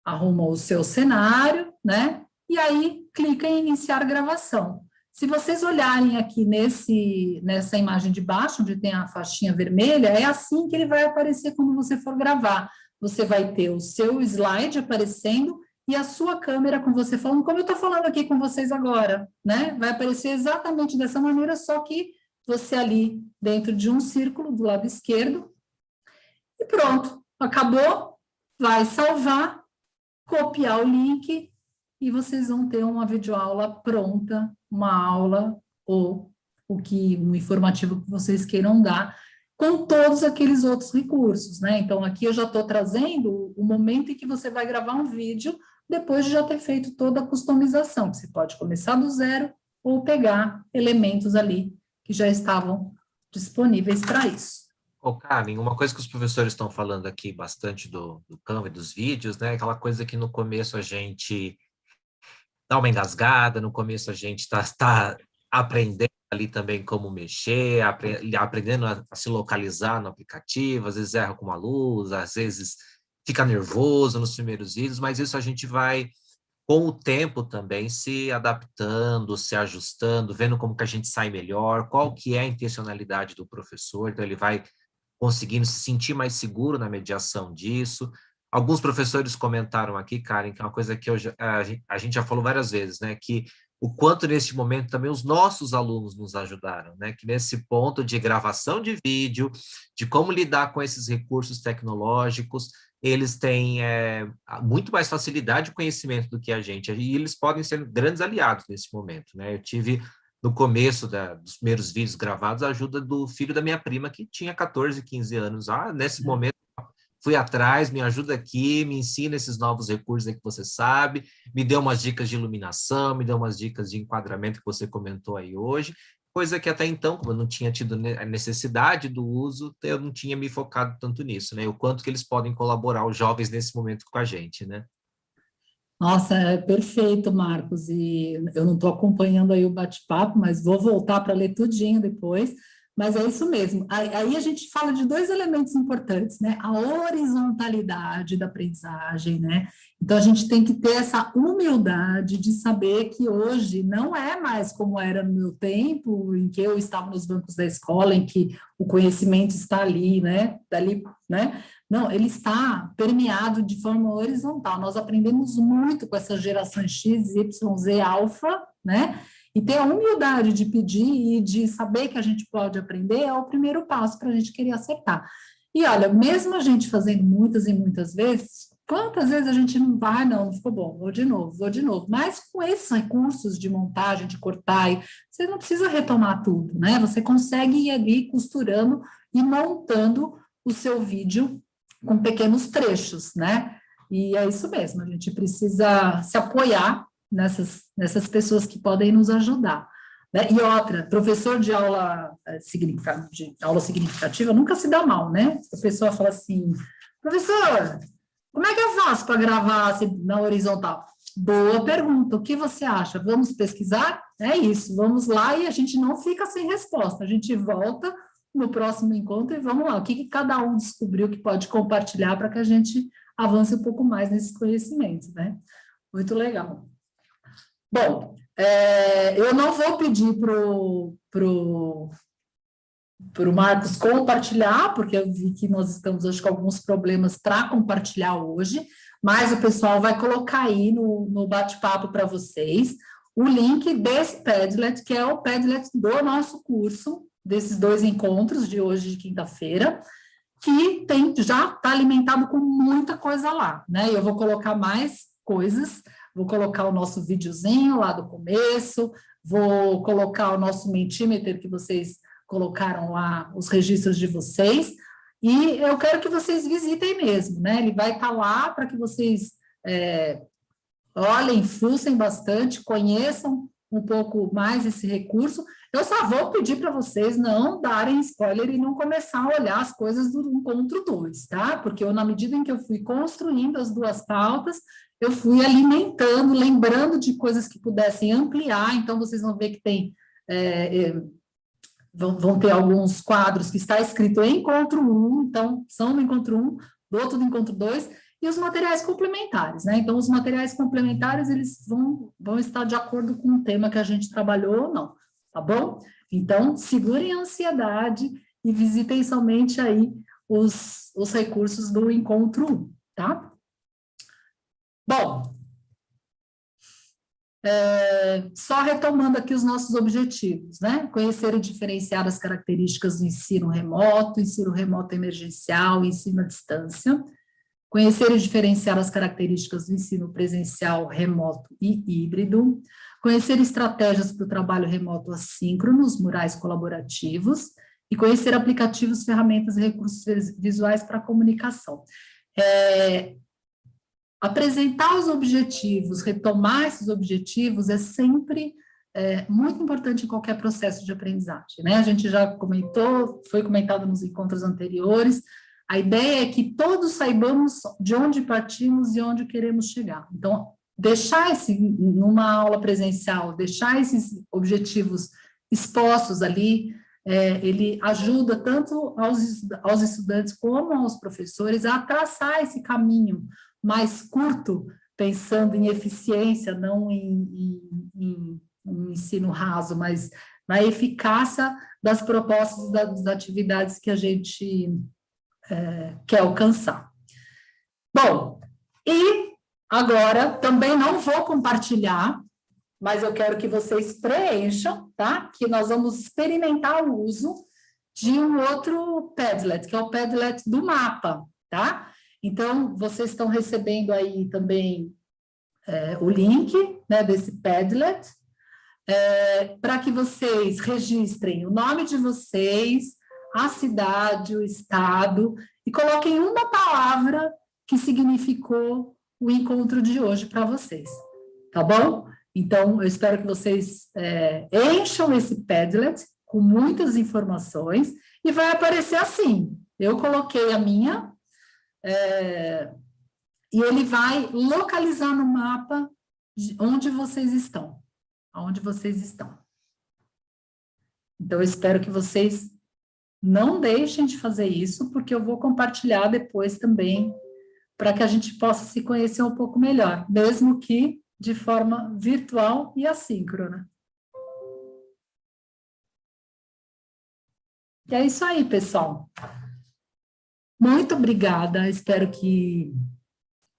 arruma o seu cenário, né? E aí, clica em iniciar gravação. Se vocês olharem aqui nessa imagem de baixo, onde tem a faixinha vermelha, é assim que ele vai aparecer quando você for gravar. Você vai ter o seu slide aparecendo e a sua câmera com você falando, como eu estou falando aqui com vocês agora, né? Vai aparecer exatamente dessa maneira, só que você ali dentro de um círculo do lado esquerdo. E pronto, acabou. Vai salvar, copiar o link e vocês vão ter uma videoaula pronta, uma aula ou um informativo que vocês queiram dar, com todos aqueles outros recursos, né? Então, aqui eu já estou trazendo o momento em que você vai gravar um vídeo, depois de já ter feito toda a customização, que você pode começar do zero ou pegar elementos ali que já estavam disponíveis para isso. Carmen, uma coisa que os professores estão falando aqui bastante do Canva e dos vídeos, né? Aquela coisa que no começo a gente dá uma engasgada, no começo a gente está aprendendo ali também como mexer, aprendendo a se localizar no aplicativo, às vezes erra com a luz, às vezes fica nervoso nos primeiros vídeos, mas isso a gente vai com o tempo também se adaptando, se ajustando, vendo como que a gente sai melhor, qual que é a intencionalidade do professor, então ele vai conseguindo se sentir mais seguro na mediação disso. Alguns professores comentaram aqui, Karen, que é uma coisa que a gente já falou várias vezes, né, que o quanto neste momento também os nossos alunos nos ajudaram, né, que nesse ponto de gravação de vídeo, de como lidar com esses recursos tecnológicos, eles têm muito mais facilidade de conhecimento do que a gente, e eles podem ser grandes aliados nesse momento, né? Eu tive, no começo dos primeiros vídeos gravados, a ajuda do filho da minha prima, que tinha 14, 15 anos. Nesse momento, fui atrás, me ajuda aqui, me ensina esses novos recursos aí que você sabe, me deu umas dicas de iluminação, me deu umas dicas de enquadramento que você comentou aí hoje, coisa que até então, como eu não tinha tido a necessidade do uso, eu não tinha me focado tanto nisso, né? O quanto que eles podem colaborar, os jovens, nesse momento com a gente, né? Nossa, é perfeito, Marcos, e eu não estou acompanhando aí o bate-papo, mas vou voltar para ler tudinho depois, mas é isso mesmo. Aí a gente fala de dois elementos importantes, né? A horizontalidade da aprendizagem, né? Então a gente tem que ter essa humildade de saber que hoje não é mais como era no meu tempo, em que eu estava nos bancos da escola, em que o conhecimento está ali, né? Dali, né? Não, ele está permeado de forma horizontal. Nós aprendemos muito com essas gerações X, Y, Z, alfa, né? E ter a humildade de pedir e de saber que a gente pode aprender é o primeiro passo para a gente querer acertar. E olha, mesmo a gente fazendo muitas e muitas vezes, quantas vezes a gente não vai, não ficou bom, vou de novo. Mas com esses recursos de montagem, de cortar, você não precisa retomar tudo, né? Você consegue ir ali costurando e montando o seu vídeo com pequenos trechos, né? E é isso mesmo, a gente precisa se apoiar nessas pessoas que podem nos ajudar. Né? E outra, professor de aula significativa nunca se dá mal, né? A pessoa fala assim, professor, como é que eu faço para gravar na horizontal? Boa pergunta, o que você acha? Vamos pesquisar? É isso, vamos lá e a gente não fica sem resposta, a gente volta no próximo encontro e vamos lá, o que cada um descobriu que pode compartilhar para que a gente avance um pouco mais nesses conhecimentos, né? Muito legal. Bom, eu não vou pedir pro Marcos compartilhar, porque eu vi que nós estamos, acho que, com alguns problemas para compartilhar hoje, mas o pessoal vai colocar aí no bate-papo para vocês o link desse Padlet, que é o Padlet do nosso curso, desses 2 encontros de hoje, de quinta-feira, que já está alimentado com muita coisa lá, né? Eu vou colocar mais coisas, vou colocar o nosso videozinho lá do começo, vou colocar o nosso Mentimeter que vocês colocaram lá, os registros de vocês, e eu quero que vocês visitem mesmo, né? Ele vai estar lá para que vocês olhem, fuçem bastante, conheçam um pouco mais esse recurso. Eu só vou pedir para vocês não darem spoiler e não começar a olhar as coisas do encontro 2, tá? Porque na medida em que eu fui construindo as 2 pautas, eu fui alimentando, lembrando de coisas que pudessem ampliar, então vocês vão ver que tem, vão ter alguns quadros que está escrito em encontro 1, então são no encontro 1, do outro do encontro 2, e os materiais complementares, né? Então, os materiais complementares, eles vão estar de acordo com o tema que a gente trabalhou ou não, tá bom? Então, segurem a ansiedade e visitem somente aí os recursos do encontro 1, tá? Bom, só retomando aqui os nossos objetivos, né? Conhecer e diferenciar as características do ensino remoto emergencial, ensino à distância. Conhecer e diferenciar as características do ensino presencial, remoto e híbrido. Conhecer estratégias para o trabalho remoto assíncrono, murais colaborativos. E conhecer aplicativos, ferramentas e recursos visuais para a comunicação. Apresentar os objetivos, retomar esses objetivos é sempre muito importante em qualquer processo de aprendizagem, né? A gente já comentou, foi comentado nos encontros anteriores, a ideia é que todos saibamos de onde partimos e onde queremos chegar. Então, deixar numa aula presencial, deixar esses objetivos expostos ali, ele ajuda tanto aos estudantes como aos professores a traçar esse caminho mais curto pensando em eficiência, não em um ensino raso, mas na eficácia das propostas das atividades que a gente quer alcançar. Bom, e agora também não vou compartilhar, mas eu quero que vocês preencham, tá? Que nós vamos experimentar o uso de um outro Padlet, que é o Padlet do mapa, tá? Então, vocês estão recebendo aí também o link, né, desse Padlet, para que vocês registrem o nome de vocês, a cidade, o estado, e coloquem uma palavra que significou o encontro de hoje para vocês, tá bom? Então, eu espero que vocês encham esse Padlet com muitas informações, e vai aparecer assim. Eu coloquei a minha, e ele vai localizar no mapa onde vocês estão, aonde vocês estão. Então, eu espero que vocês não deixem de fazer isso, porque eu vou compartilhar depois também, para que a gente possa se conhecer um pouco melhor, mesmo que de forma virtual e assíncrona. E é isso aí, pessoal. Muito obrigada, espero que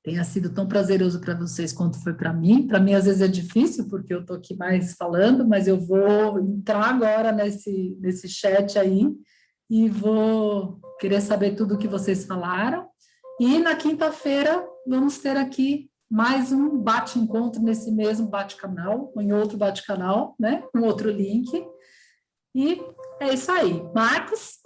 tenha sido tão prazeroso para vocês quanto foi para mim. Para mim, às vezes, é difícil, porque eu estou aqui mais falando, mas eu vou entrar agora nesse chat aí e vou querer saber tudo o que vocês falaram. E na quinta-feira, vamos ter aqui mais um bate-encontro nesse mesmo bate-canal, ou em outro bate-canal, né? Um outro link. E é isso aí. Marcos?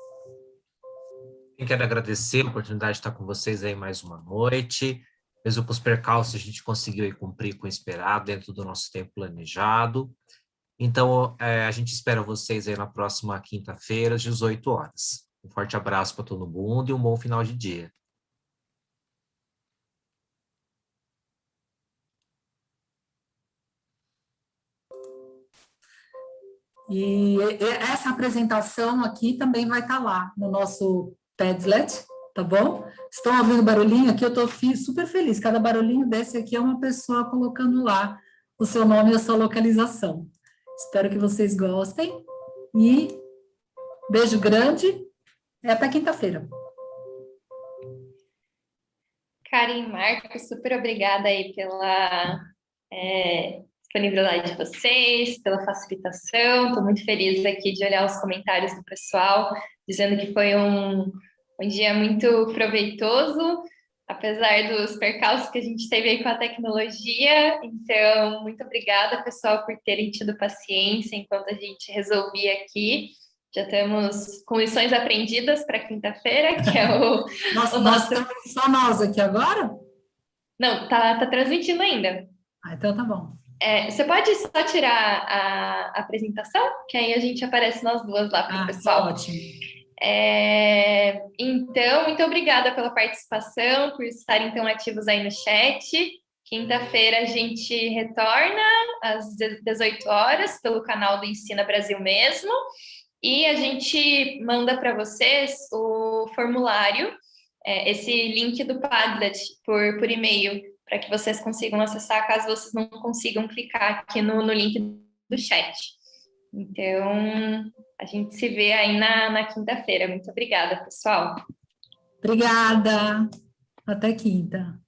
Eu quero agradecer a oportunidade de estar com vocês aí mais uma noite. Mesmo com os percalços, a gente conseguiu aí cumprir com o esperado dentro do nosso tempo planejado. Então, a gente espera vocês aí na próxima quinta-feira, às 18 horas. Um forte abraço para todo mundo e um bom final de dia. E essa apresentação aqui também vai estar lá no nosso Padlet, tá bom? Estão ouvindo barulhinho aqui? Eu estou super feliz. Cada barulhinho desse aqui é uma pessoa colocando lá o seu nome e a sua localização. Espero que vocês gostem. E beijo grande e até quinta-feira. Karen, Marcos, super obrigada aí pela disponibilidade de vocês, pela facilitação. Estou muito feliz aqui de olhar os comentários do pessoal, dizendo que foi um dia muito proveitoso, apesar dos percalços que a gente teve aí com a tecnologia. Então, muito obrigada, pessoal, por terem tido paciência enquanto a gente resolvia aqui. Já estamos com lições aprendidas para quinta-feira, que é o nosso... Só nós aqui agora? Não, tá transmitindo ainda. Então tá bom. Você pode só tirar a apresentação, que aí a gente aparece nós duas lá para o pessoal. Ótimo. Então, muito obrigada pela participação, por estarem tão ativos aí no chat. Quinta-feira a gente retorna às 18 horas pelo canal do Ensina Brasil mesmo. E a gente manda para vocês o formulário, esse link do Padlet por e-mail, para que vocês consigam acessar, caso vocês não consigam clicar aqui no link do chat. Então, a gente se vê aí na quinta-feira. Muito obrigada, pessoal. Obrigada. Até quinta.